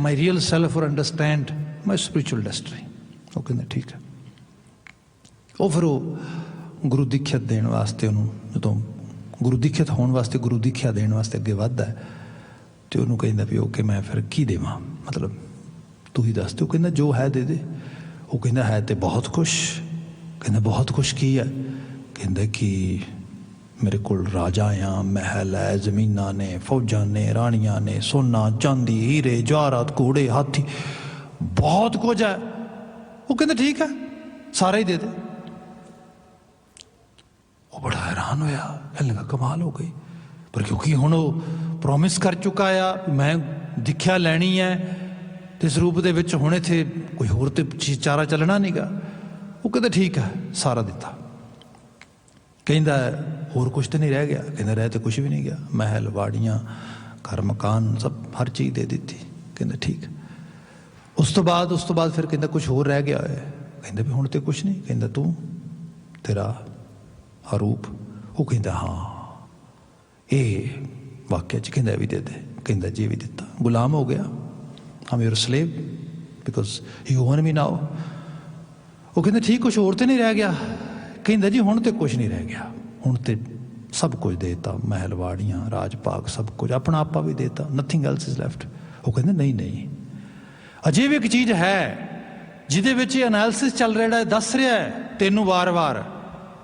my real self or understand my spiritual destiny. ਉਹ ਕਹਿੰਦਾ ਠੀਕ ਹੈ। ਉਹ ਫਿਰ ਉਹ ਗੁਰੂ ਦੀਖਿਆ ਦੇਣ ਵਾਸਤੇ, ਉਹਨੂੰ ਜਦੋਂ ਗੁਰੂ ਦੀਖਿਤ ਹੋਣ ਵਾਸਤੇ, ਗੁਰੂ ਦੀਖਿਆ ਦੇਣ ਵਾਸਤੇ ਅੱਗੇ ਵੱਧਦਾ ਹੈ ਅਤੇ ਉਹਨੂੰ ਕਹਿੰਦਾ ਵੀ ਓਕੇ ਮੈਂ ਫਿਰ ਕੀ ਦੇਵਾਂ, ਮਤਲਬ ਤੂੰ ਹੀ ਦੱਸ। ਤੇ ਉਹ ਕਹਿੰਦਾ ਜੋ ਹੈ ਦੇ ਦੇ। ਉਹ ਕਹਿੰਦਾ ਹੈ ਤੇ ਬਹੁਤ ਕੁਛ। ਕਹਿੰਦਾ ਬਹੁਤ ਕੁਛ ਕੀ ਹੈ? ਕਹਿੰਦਾ ਕਿ ਮੇਰੇ ਕੋਲ ਰਾਜਾ ਆ, ਮਹਿਲ ਹੈ, ਜ਼ਮੀਨਾਂ ਨੇ, ਫੌਜਾਂ ਨੇ, ਰਾਣੀਆਂ ਨੇ, ਸੋਨਾ ਚਾਂਦੀ, ਹੀਰੇ ਜਵਾਹਰਾਤ, ਘੋੜੇ, ਹਾਥੀ, ਬਹੁਤ ਕੁਝ ਹੈ। ਉਹ ਕਹਿੰਦਾ ਠੀਕ ਹੈ ਸਾਰਾ ਹੀ ਦੇ ਦੇ। ਉਹ ਬੜਾ ਹੈਰਾਨ ਹੋਇਆ, ਕਹਿਣ ਲੱਗਾ ਕਮਾਲ ਹੋ ਗਈ। ਪਰ ਕਿਉਂਕਿ ਹੁਣ ਉਹ ਪ੍ਰੋਮਿਸ ਕਰ ਚੁੱਕਾ ਆ ਮੈਂ ਦੀਖਿਆ ਲੈਣੀ ਹੈ ਅਤੇ ਇਸ ਰੂਪ ਦੇ ਵਿੱਚ ਹੁਣ ਇੱਥੇ ਕੋਈ ਹੋਰ ਤਾਂ ਚਾਰਾ ਚੱਲਣਾ ਨਹੀਂ ਗਾ। ਉਹ ਕਹਿੰਦਾ ਠੀਕ ਹੈ ਸਾਰਾ ਦਿੱਤਾ। ਕਹਿੰਦਾ ਹੋਰ ਕੁਛ ਤਾਂ ਨਹੀਂ ਰਹਿ ਗਿਆ? ਕਹਿੰਦਾ ਰਹਿ ਤਾਂ ਕੁਛ ਵੀ ਨਹੀਂ ਗਿਆ। ਮਹਿਲ, ਵਾੜੀਆਂ, ਘਰ ਮਕਾਨ, ਸਭ ਹਰ ਚੀਜ਼ ਦੇ ਦਿੱਤੀ। ਕਹਿੰਦਾ ਠੀਕ। ਉਸ ਤੋਂ ਬਾਅਦ ਫਿਰ ਕਹਿੰਦਾ ਕੁਛ ਹੋਰ ਰਹਿ ਗਿਆ ਹੈ? ਕਹਿੰਦਾ ਵੀ ਹੁਣ ਤਾਂ ਕੁਛ ਨਹੀਂ। ਕਹਿੰਦਾ ਤੂੰ, ਤੇਰਾ ਆਰੂਪ? ਉਹ ਕਹਿੰਦਾ ਹਾਂ ਇਹ ਵਾਕਿਆ 'ਚ। ਕਹਿੰਦਾ ਵੀ ਦੇ ਦੇ। ਕਹਿੰਦਾ ਜੀ ਵੀ ਦਿੱਤਾ। ਗੁਲਾਮ ਹੋ ਗਿਆ। I'm your slave because you own me now. ਉਹ ਕਹਿੰਦਾ ਠੀਕ, ਕੁਛ ਹੋਰ ਤਾਂ ਨਹੀਂ ਰਹਿ ਗਿਆ? ਕਹਿੰਦਾ ਜੀ ਹੁਣ ਤਾਂ ਕੁਛ ਨਹੀਂ ਰਹਿ ਗਿਆ, ਹੁਣ ਤਾਂ ਸਭ ਕੁਝ ਦੇ ਦਿੱਤਾ, ਮਹਿਲ, ਵਾੜੀਆਂ, ਰਾਜ ਭਾਗ, ਸਭ ਕੁਝ, ਆਪਣਾ ਆਪਾ ਵੀ ਦੇ ਦਿੱਤਾ। Nothing else is left. ਉਹ ਕਹਿੰਦਾ ਨਹੀਂ ਨਹੀਂ, ਅਜੇ ਵੀ ਇੱਕ ਚੀਜ਼ ਹੈ ਜਿਹਦੇ ਵਿੱਚ ਇਹ ਅਨਾਲਿਸਿਸ ਚੱਲ ਰਿਹਾ, ਜਿਹੜਾ ਦੱਸ ਰਿਹਾ ਤੈਨੂੰ ਵਾਰ-ਵਾਰ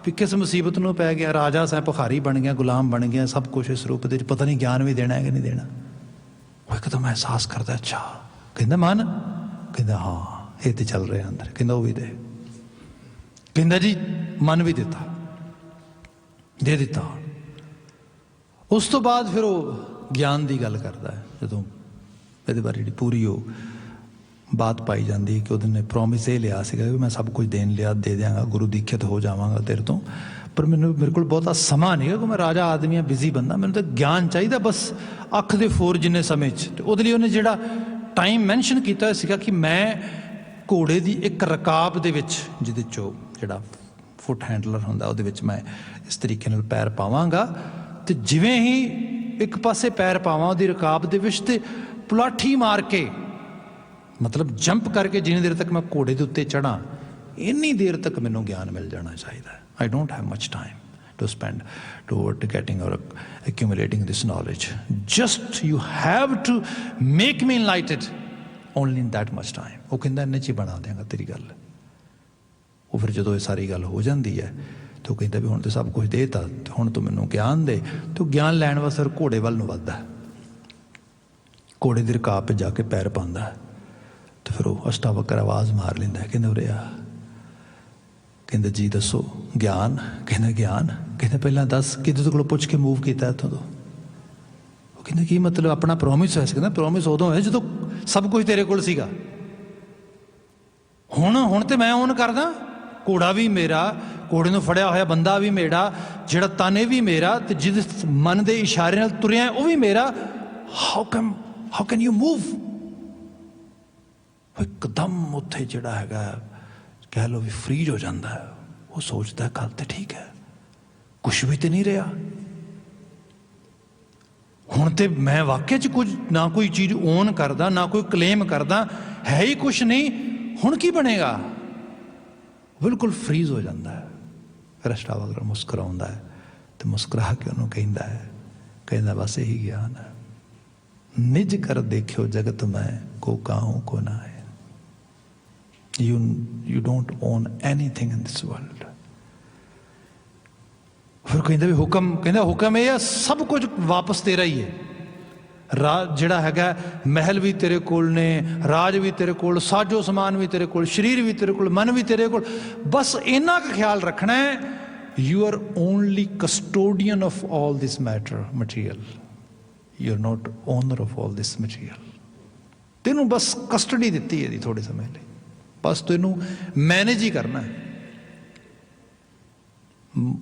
ਵੀ ਕਿਸ ਮੁਸੀਬਤ ਨੂੰ ਪੈ ਗਿਆ। ਰਾਜਾ ਸੈਂ ਭਿਖਾਰੀ ਬਣ ਗਿਆ, ਗੁਲਾਮ ਬਣ ਗਿਆ, ਸਭ ਕੁਛ ਇਸ ਰੂਪ ਦੇ ਵਿੱਚ, ਪਤਾ ਨਹੀਂ ਗਿਆਨ ਵੀ ਦੇਣਾ ਹੈ ਕਿ ਨਹੀਂ ਦੇਣਾ। ਉਹ ਇੱਕਦਮ ਅਹਿਸਾਸ ਕਰਦਾ ਅੱਛਾ। ਕਹਿੰਦਾ ਮਨ? ਕਹਿੰਦਾ ਹਾਂ ਇਹ ਤਾਂ ਚੱਲ ਰਿਹਾ ਅੰਦਰ। ਕਹਿੰਦਾ ਉਹ ਵੀ ਦੇ। ਕਹਿੰਦਾ ਜੀ ਮਨ ਵੀ ਦਿੱਤਾ, ਦੇ ਦਿੱਤਾ। ਉਸ ਤੋਂ ਬਾਅਦ ਫਿਰ ਉਹ ਗਿਆਨ ਦੀ ਗੱਲ ਕਰਦਾ ਹੈ। ਜਦੋਂ ਇਹਦੇ ਬਾਰੇ ਜਿਹੜੀ ਪੂਰੀ ਉਹ ਬਾਤ ਪਾਈ ਜਾਂਦੀ ਕਿ ਉਹਨੇ ਪ੍ਰੋਮਿਸ ਇਹ ਲਿਆ ਸੀਗਾ ਵੀ ਮੈਂ ਸਭ ਕੁਝ ਦੇ ਦਿਆਂਗਾ, ਗੁਰੂ ਦੀਖਿਤ ਹੋ ਜਾਵਾਂਗਾ ਤੇਰੇ ਤੋਂ, पर मैनू मेरे को बहुता समा नहीं है कि मैं राजा आदमी हाँ, बिजी बंदा, मैंने तो ज्ञान चाहिए बस अख दे फोर जिन्ने समय उहदे लई उहने जिहड़ा टाइम मैंशन किया सीगा कि मैं घोड़े की एक रकाब दे विच जिहदे चो जिहड़ा फुट हैंडलर हुंदा उहदे विच मैं इस तरीके नाल पैर पावांगा ते जिवें ही एक पासे पैर पावां उहदी रकाब दे विच ते पुलाठी मार के मतलब जंप करके जिन्नी देर तक मैं घोड़े के उत्ते चढ़ा इन्नी देर तक मैनू ज्ञान मिल जाना चाहिए। I don't have much time to spend toward getting और accumulating this knowledge, just you have to make me enlightened only in that much time. वो कहता इन्ने च ही बना देंगा तेरी गल। वो फिर जो ये सारी गल हो जाती है तो कहता भी हुण तो सब कुछ देता, हुण तू मैनू ज्ञान दे। तो ज्ञान लैण वास्ते घोड़े वल नूं वधदा, घोड़े की रकाब पर जाके पैर पांदा तो फिर वो अष्टावक्र आवाज़ मार लेंदा, कहंदा उरे आ, कहंदा जी दसो ज्ञान, कहंदा ज्ञान, कहंदा पहला दस किते तो कोलों पुछ के मूव किया इत्थों तो। वो कहंदा की मतलब अपना प्रॉमिस है? कहंदा प्रॉमिस उदों है जो सब कुछ तेरे कोल सीगा, हुण ते मैं ओन करदा, घोड़ा भी मेरा, घोड़े नूं फड़िया होया बंदा भी मेरा, जिहड़ा तन भी मेरा, ते जिस मन के इशारे नाल तुरिया वो भी मेरा। How can you move? एकदम उत्थे जिहड़ा हैगा कह लो भी फ्रीज हो जाता है। वो सोचता है गल तो ठीक है, कुछ भी तो नहीं रहा, हुण ते मैं वाकई च कुछ ना कोई चीज़ ओन करदा ना कोई क्लेम करदा, है ही कुछ नहीं, हुण की बनेगा? बिल्कुल फ्रीज हो जाता है। फिर अष्टावक्र मुस्कुराउंदा है तो मुस्कुरा के उन्होंने कहता है, कहता बस यही ज्ञान है, निज कर देखियो जगत में को काहू को ना है। You don't own anything in this world. फिर कहते भी हुक्म, कहता हुक्म यह सब कुछ वापस तेरा ही है। राज जिहड़ा हैगा महल भी तेरे कोल ने, राज भी तेरे कोल, साजो समान भी तेरे कोल, शरीर भी तेरे कोल, मन भी तेरे कोल, बस इन्ना का ख्याल रखना है। You are only custodian of all this matter material, you are not owner of all this material. तेनों बस कस्टडी दिती है थोड़े समय लिए, बस तेनों मैनेज ही करना है।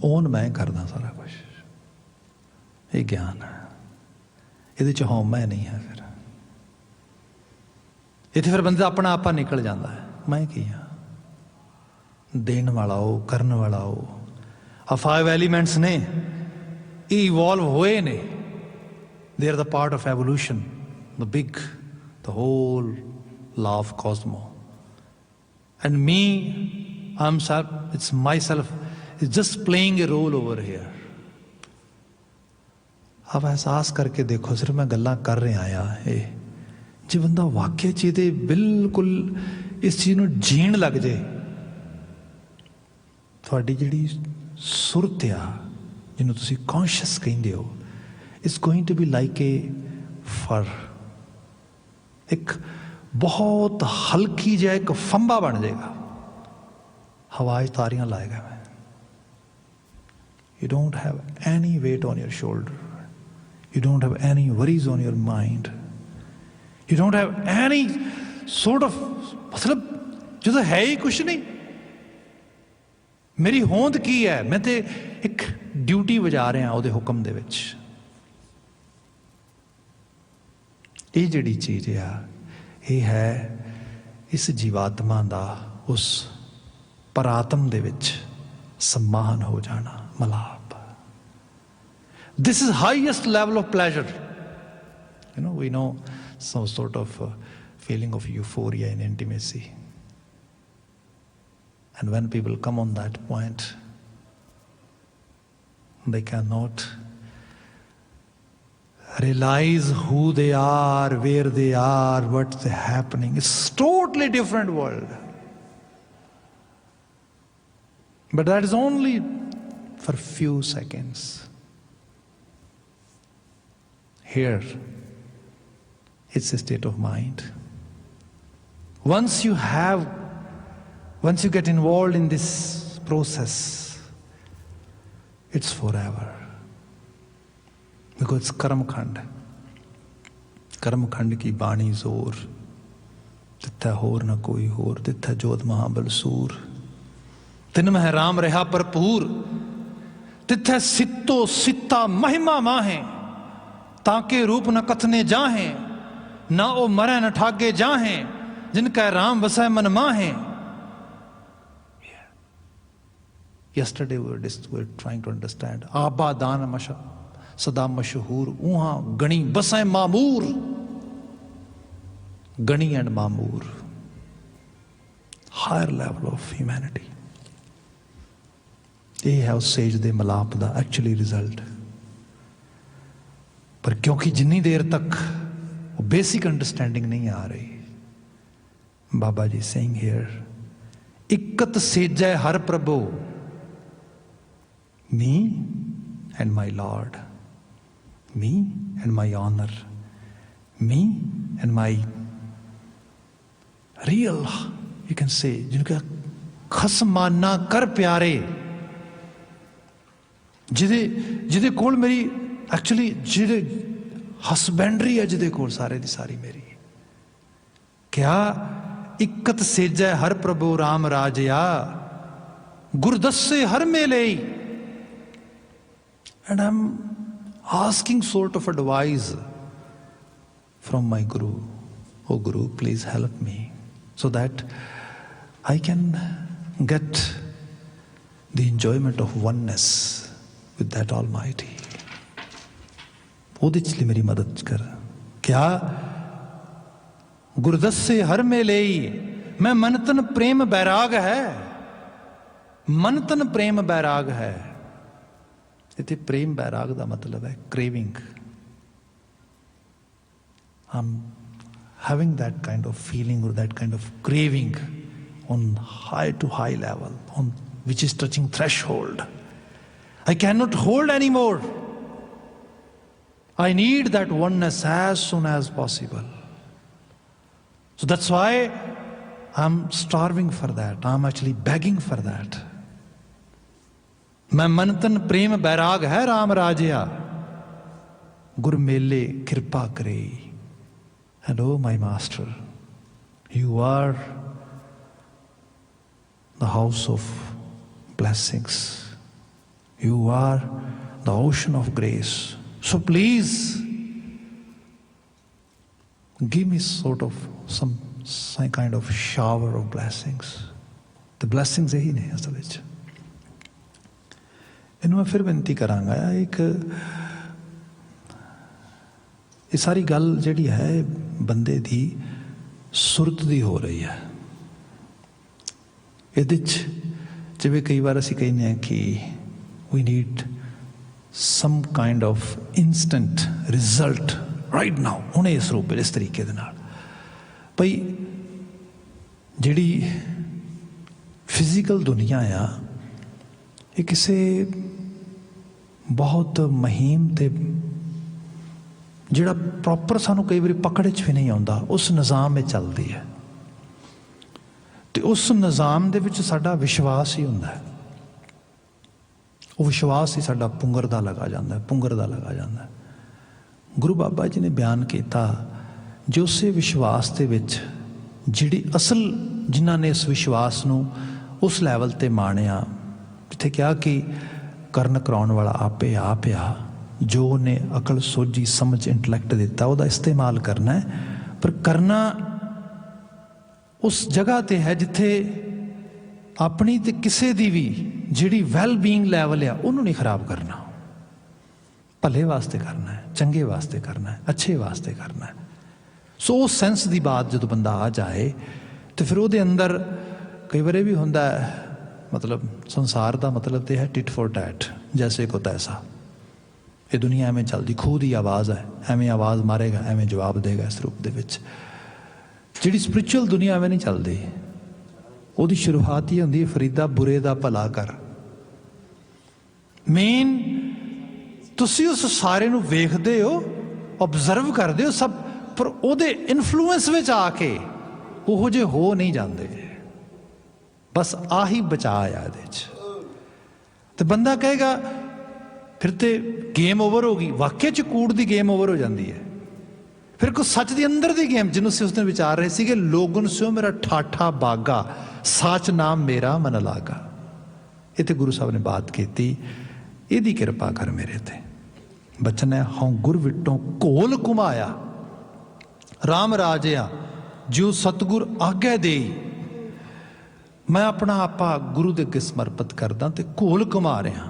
ओन मैं करदा सारा कुछ, ये ज्ञान है। ये च मैं नहीं है। फिर इत्थे फिर बंदा अपना आपा निकल जाता है, मैं की हाँ, देने वाला हो, करने वाला हो। आ 5 एलिमेंट्स ने ये इवॉल्व हुए ने, they are the part of evolution, the big, the whole law of cosmos. And me, it's myself, it's just playing a role over here. अब एहसास करके देखो, सिर्फ मैं गल्लां कर रहा आया जे बंदा वाकई चीज़ बिल्कुल इस चीज़ नूं जीण लग जाए, थोड़ी जिहड़ी सुरत आ जिन्हों तुसी कॉन्शियस कहंदे हो, it's going to be like a fur, एक बहुत हल्की जिहा एक फंबा बन जाएगा, हवा तारियां लाएगा। मैं you don't have any weight on your shoulder, you don't have any worries on your mind, you don't have any sort of, मतलब जो है ही कुछ नहीं। मेरी होंद की है, मैं तो एक ड्यूटी बजा रहा ਉਹਦੇ हुक्म दे विच। ये जिहड़ी चीज़ आ ये है इस जीवात्मा का उस परात्म दे विच सम्मान हो जाना, मलाप। This is highest level of pleasure. You know, we know some sort of feeling of euphoria in intimacy. And when people come on that point, they cannot realize who they are, where they are, what's happening. It's totally different world. But that is only for few seconds. Here, it's a state of mind. Once you get involved in this process, it's forever. Because it's कर्म खंड की बाणी जोर, तिथा होर न कोई होर, तिथा जोत महाबल सूर, तिन में राम रहा भरपूर। तिथै सितो सिता महिमा माहें, ताके रूप न कथने जाहें, ना ओ मरै न ठागे जाहें, जिनका राम वसै मन माहें. Yesterday we were trying to understand. आबादान सदा मशहूर, ऊहा गणी बसै मामूर. गणी and मामूर, higher level of humanity. ये है उस सेज दे मलाप दा एक्चुअली रिजल्ट. पर क्योंकि जिन्नी देर तक वो बेसिक अंडरस्टैंडिंग नहीं आ रही, बाबा जी सेइंग हियर, इक्कत सेजै हर प्रभु, me and my Lord, me and my honor, me and my real, you can say, जिनका खसमाना कर प्यारे, जिदे कोल मेरी एक्चुअली जिदे हसबैंडरी है, जिदे कोल सारे दी सारी मेरी. क्या इक्कत सेजै हर प्रभु राम राजया, गुरदस्से हर मेले. And I'm asking sort of advice from my Guru. Oh Guru, please help me so that I can get the enjoyment of oneness with that Almighty. ਉਹਦੇ ਚ ਲਈ ਮੇਰੀ ਮਦਦ ਕਰ. क्या गुरदस्से हर में ले, मैं मनतन प्रेम बैराग है, मनतन प्रेम बैराग है. इतने प्रेम बैराग का मतलब है craving. I'm having that kind of feeling or that kind of craving on high to high level, on which is touching threshold. I cannot hold anymore. I need that oneness as soon as possible. So that's why I'm starving for that. I'm actually begging for that. मैं मनतन प्रेम बैराग है राम राजया, गुर मेले कृपा करे. And oh my master, you are the house of blessings, you are the ocean of grace. So please give me sort of some kind of shower of blessings. The blessings यही ने असल ਵਿੱਚ. ਇਹਨੂੰ ਮੈਂ ਫਿਰ ਬੇਨਤੀ ਕਰਾਂਗਾ, ਇੱਕ ਇਹ ਸਾਰੀ ਗੱਲ ਜਿਹੜੀ ਹੈ ਬੰਦੇ ਦੀ ਸੁਰਤ ਦੀ ਹੋ ਰਹੀ ਹੈ. ਇਹਦੇ 'ਚ ਜਿਵੇਂ ਕਈ ਵਾਰ ਅਸੀਂ ਕਹਿੰਦੇ ਹਾਂ ਕਿ we need some kind of instant result right now, ਹੁਣੇ ਇਸ ਰੂਪ ਇਸ ਤਰੀਕੇ ਦੇ ਨਾਲ. ਭਈ ਜਿਹੜੀ ਫਿਜ਼ੀਕਲ ਦੁਨੀਆ ਆ, ਇਹ ਕਿਸੇ ਬਹੁਤ ਮਹੀਮ ਤੇ ਜਿਹੜਾ ਪ੍ਰੋਪਰ ਸਾਨੂੰ ਕਈ ਵਾਰੀ ਪਕੜ 'ਚ ਵੀ ਨਹੀਂ ਆਉਂਦਾ, ਉਸ ਨਿਜ਼ਾਮ ਵਿੱਚ ਚੱਲਦੀ ਹੈ. ਤੇ ਉਸ ਨਿਜ਼ਾਮ ਦੇ ਵਿੱਚ ਸਾਡਾ ਵਿਸ਼ਵਾਸ ਹੀ ਹੁੰਦਾ ਹੈ. ਉਹ ਵਿਸ਼ਵਾਸ ਹੀ ਸਾਡਾ ਪੁੰਗਰ ਦਾ ਲਗਾ ਜਾਂਦਾ, ਪੁੰਗਰ ਦਾ ਲਗਾ ਜਾਂਦਾ. ਗੁਰੂ ਬਾਬਾ ਜੀ ਨੇ ਬਿਆਨ ਕੀਤਾ, ਜੋ ਉਸੇ ਵਿਸ਼ਵਾਸ ਦੇ ਵਿੱਚ ਜਿਹੜੀ ਅਸਲ ਜਿਨ੍ਹਾਂ ਨੇ ਇਸ ਵਿਸ਼ਵਾਸ ਨੂੰ ਉਸ ਲੈਵਲ 'ਤੇ ਮਾਣਿਆ, ਜਿੱਥੇ ਕਿਹਾ ਕਿ ਕਰਨ ਕਰਾਉਣ ਵਾਲਾ ਆਪੇ ਆਪ ਆ, ਜੋ ਉਹਨੇ ਅਕਲ ਸੋਝੀ ਸਮਝ ਇੰਟਲੈਕਟ ਦਿੱਤਾ ਉਹਦਾ ਇਸਤੇਮਾਲ ਕਰਨਾ ਹੈ. ਪਰ ਕਰਨਾ ਉਸ ਜਗ੍ਹਾ 'ਤੇ ਹੈ ਜਿੱਥੇ ਆਪਣੀ ਤੇ ਕਿਸੇ ਦੀ ਵੀ ਜਿਹੜੀ ਵੈਲ ਬੀਇੰਗ ਲੈਵਲ ਆ ਉਹਨੂੰ ਨਹੀਂ ਖਰਾਬ ਕਰਨਾ. ਭਲੇ ਵਾਸਤੇ ਕਰਨਾ ਹੈ, ਚੰਗੇ ਵਾਸਤੇ ਕਰਨਾ ਹੈ, ਅੱਛੇ ਵਾਸਤੇ ਕਰਨਾ ਹੈ. ਸੋ ਉਸ ਸੈਂਸ ਦੀ ਬਾਤ ਜਦੋਂ ਬੰਦਾ ਆ ਜਾਏ ਤੇ ਫਿਰ ਉਹਦੇ ਅੰਦਰ ਕਈ ਵਾਰੀ ਵੀ ਹੁੰਦਾ ਹੈ, मतलब संसार का मतलब तो है टिट फॉर टैट, जैसे को तैसा. ये दुनिया एवं चलती, खूह की आवाज़ है, एवं आवाज़ मारेगा एवं जवाब देगा. इस रूप के जी स्पिरिचुअल दुनिया एवं नहीं चलती. वो शुरुआत ही होंगी फरीदा बुरे का भला कर. मेन तुसी उस सारे नूं वेखदे हो, ऑब्जर्व करते हो सब, पर ਉਹਦੇ इन्फ्लुएंस में आके ਉਹੋ ਜਿਹੇ हो नहीं जाते. बस आही बचा आ ਇਹਦੇ 'ਚ. ਤੇ ਬੰਦਾ ਕਹੇਗਾ ਫਿਰ ਤੇ ਗੇਮ ਓਵਰ ਹੋ ਗਈ. ਵਾਕਿਆ 'ਚ ਕੂੜ ਦੀ ਗੇਮ ਓਵਰ ਹੋ ਜਾਂਦੀ ਹੈ. ਫਿਰ ਕੋਈ ਸੱਚ ਦੇ ਅੰਦਰ ਦੀ ਗੇਮ, ਜਿਹਨੂੰ ਅਸੀਂ ਉਸ ਦਿਨ ਵਿਚਾਰ ਰਹੇ ਸੀਗੇ, ਲੋਗਨ ਸਿਓ ਮੇਰਾ ਠਾਠਾ ਬਾਗਾ, ਸੱਚ ਨਾਮ ਮੇਰਾ ਮਨ ਲਾਗਾ. ਇੱਥੇ ਗੁਰੂ ਸਾਹਿਬ ਨੇ ਬਾਤ ਕੀਤੀ ਇਹਦੀ ਕਿਰਪਾ ਕਰ ਮੇਰੇ ਤੇ। ਬਚਨ ਹੈ ਹਉ ਗੁਰ ਵਿਟੋਂ ਘੋਲ ਘੁਮਾਇਆ, ਰਾਮ ਰਾਜਿਆ ਜਿਉ ਸਤਿਗੁਰ ਆਗਿਆ ਦੇਈ। ਮੈਂ ਆਪਣਾ ਆਪਾ ਗੁਰੂ ਦੇ ਅੱਗੇ ਸਮਰਪਿਤ ਕਰਦਾ ਤੇ ਘੋਲ ਘੁਮਾ ਰਿਹਾ।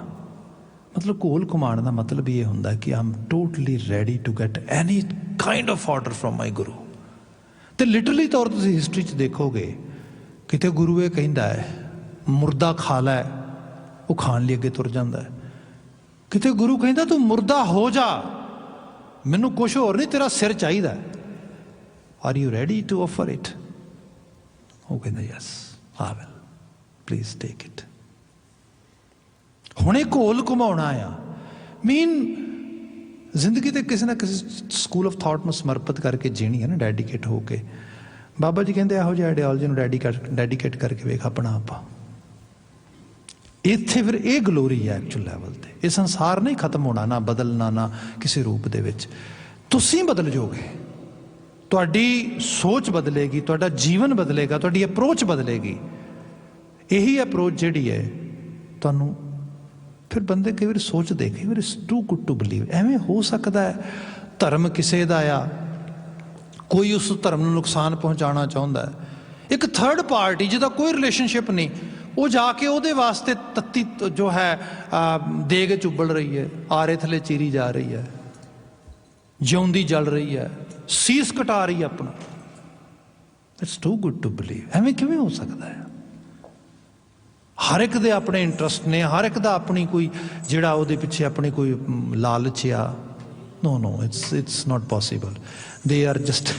ਮਤਲਬ ਘੋਲ ਘੁਮਾਉਣ ਦਾ ਮਤਲਬ ਇਹ ਹੁੰਦਾ ਕਿ I am totally ready to get any kind of order from my guru. ਤੇ ਲਿਟਰਲੀ ਤੌਰ ਤੁਸੀਂ ਹਿਸਟਰੀ 'ਚ ਦੇਖੋਗੇ ਕਿਤੇ ਗੁਰੂ ਇਹ ਕਹਿੰਦਾ ਹੈ ਮੁਰਦਾ ਖਾ ਲੈ, ਉਹ ਖਾਣ ਲਈ ਅੱਗੇ ਤੁਰ ਜਾਂਦਾ ਹੈ। ਕਿਤੇ ਗੁਰੂ ਕਹਿੰਦਾ ਤੂੰ ਮੁਰਦਾ ਹੋ ਜਾ, ਮੈਨੂੰ ਕੁਛ ਹੋਰ ਨਹੀਂ, ਤੇਰਾ ਸਿਰ ਚਾਹੀਦਾ। Are you ready to offer it? ਉਹ ਕਹਿੰਦਾ yes I will, please take it. ਹੁਣੇ ਘੋਲ ਘੁਮਾਉਣਾ ਆ ਮੀਨ ਜ਼ਿੰਦਗੀ ਤੇ ਕਿਸੇ ਨਾ ਕਿਸੇ ਸਕੂਲ ਆਫ ਥਾਟ ਨੂੰ ਸਮਰਪਿਤ ਕਰਕੇ ਜੀਣੀ ਹੈ ਨਾ, ਡੈਡੀਕੇਟ ਹੋ ਕੇ। ਬਾਬਾ ਜੀ ਕਹਿੰਦੇ ਇਹੋ ਜਿਹੀ ਆਈਡੀਓਲੋਜੀ ਨੂੰ ਡੈਡੀਕੇਟ ਕਰਕੇ ਵੇਖ ਆਪਣਾ ਆਪਾ। ਇੱਥੇ ਫਿਰ ਇਹ ਗਲੋਰੀ ਹੈ ਐਕਚੁਅਲ ਲੈਵਲ ਤੇ। ਇਹ ਸੰਸਾਰ ਨਹੀਂ ਖਤਮ ਹੋਣਾ, ਨਾ ਬਦਲਣਾ, ਨਾ ਕਿਸੇ ਰੂਪ ਦੇ ਵਿੱਚ। ਤੁਸੀਂ ਬਦਲ ਜਾਓਗੇ, ਤੁਹਾਡੀ ਸੋਚ ਬਦਲੇਗੀ, ਤੁਹਾਡਾ ਜੀਵਨ ਬਦਲੇਗਾ, ਤੁਹਾਡੀ ਅਪਰੋਚ ਬਦਲੇਗੀ। ਇਹੀ ਅਪਰੋਚ ਜਿਹੜੀ ਹੈ ਤੁਹਾਨੂੰ ਫਿਰ ਬੰਦੇ ਕਈ ਵਾਰ ਸੋਚਦੇ, ਕਈ ਵਾਰ it's too good to believe. ਐਵੇਂ ਹੋ ਸਕਦਾ ਹੈ ਧਰਮ ਕਿਸੇ ਦਾ ਆ, ਕੋਈ ਉਸ ਧਰਮ ਨੂੰ ਨੁਕਸਾਨ ਪਹੁੰਚਾਉਣਾ ਚਾਹੁੰਦਾ ਹੈ, ਇੱਕ ਥਰਡ ਪਾਰਟੀ ਜਿਹਦਾ ਕੋਈ ਰਿਲੇਸ਼ਨਸ਼ਿਪ ਨਹੀਂ, ਉਹ ਜਾ ਕੇ ਉਹਦੇ ਵਾਸਤੇ ਤੱਤੀ ਜੋ ਹੈ ਦੇਗ ਚੁੱਬਲ ਰਹੀ ਹੈ, ਆਰੇ ਥੱਲੇ ਚੀਰੀ ਜਾ ਰਹੀ ਹੈ, ਜਿਉਂਦੀ ਜਲ ਰਹੀ ਹੈ, ਸੀਸ ਕਟਾ ਰਹੀ ਹੈ ਆਪਣਾ। It's too good to believe. ਐਵੇਂ ਕਿਵੇਂ ਹੋ ਸਕਦਾ ਹੈ? ਹਰ ਇੱਕ ਦੇ ਆਪਣੇ ਇੰਟਰਸਟ ਨੇ, ਹਰ ਇੱਕ ਦਾ ਆਪਣੀ ਕੋਈ ਜਿਹੜਾ ਉਹਦੇ ਪਿੱਛੇ ਆਪਣੀ ਕੋਈ ਲਾਲਚ ਆ। no, it's not possible. They are just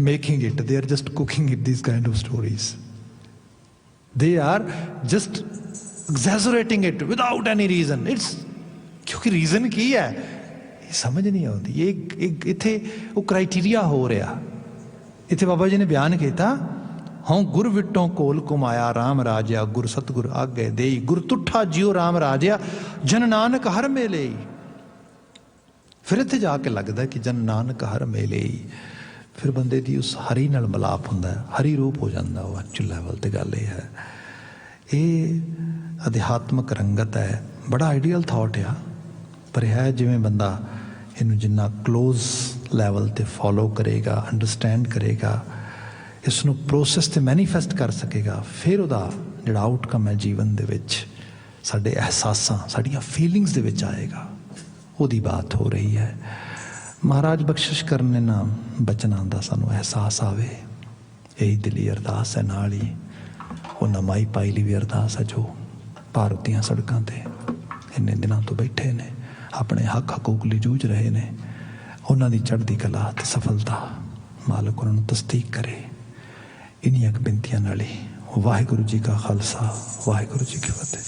making it, they are just cooking it, these kind of stories. They are just exaggerating it without any reason. It's क्योंकि रीजन की है ये समझ नहीं आती। ये इत्थे वो क्राइटेरिया हो रहा। इत्थे बाबा जी ने बयान किया हूँ गुर विटों कोल कुमाया राम राजया गुर सतगुर आगे देई गुर तुठा जियो राम राजया जन नानक हर मेले। फिर इत्थे जाके लगता कि जन नानक हर मेले ही फिर बंदे दी उस हरी नाल मिलाप हुंदा है, हरी रूप हो जाता। वो एक्चुअल लैवल ते गल ये है, ये अध्यात्मक रंगत है, बड़ा आइडियल थॉट आ, पर है जिवें बंदा इनू जिन्ना क्लोज लैवल ते फॉलो करेगा, अंडरस्टैंड करेगा, इसनू प्रोसैस ते मैनीफेस्ट कर सकेगा, फिर उहदा जिहड़ा आउटकम है जीवन दे विच साडे एहसासां साडीआं फीलिंग्स दे विच आएगा। ਉਹਦੀ बात हो रही है। महाराज बख्शिश करने ना बचना दा सानू एहसास आवे, यही दिली अरदास है। नाल ही वो नमाई पाई ली भी अरदास है जो भारत दीआं सड़कां ते इन्ने दिनां तो बैठे ने, अपने हक हकूक लई जूझ रहे ने, उन्हां दी चढ़दी कला ते सफलता मालक उन्हां नूं तस्दीक करे। इन्हीं बिनतियां नाल ही वाहिगुरू जी का खालसा वाहिगुरू जी की फतेह।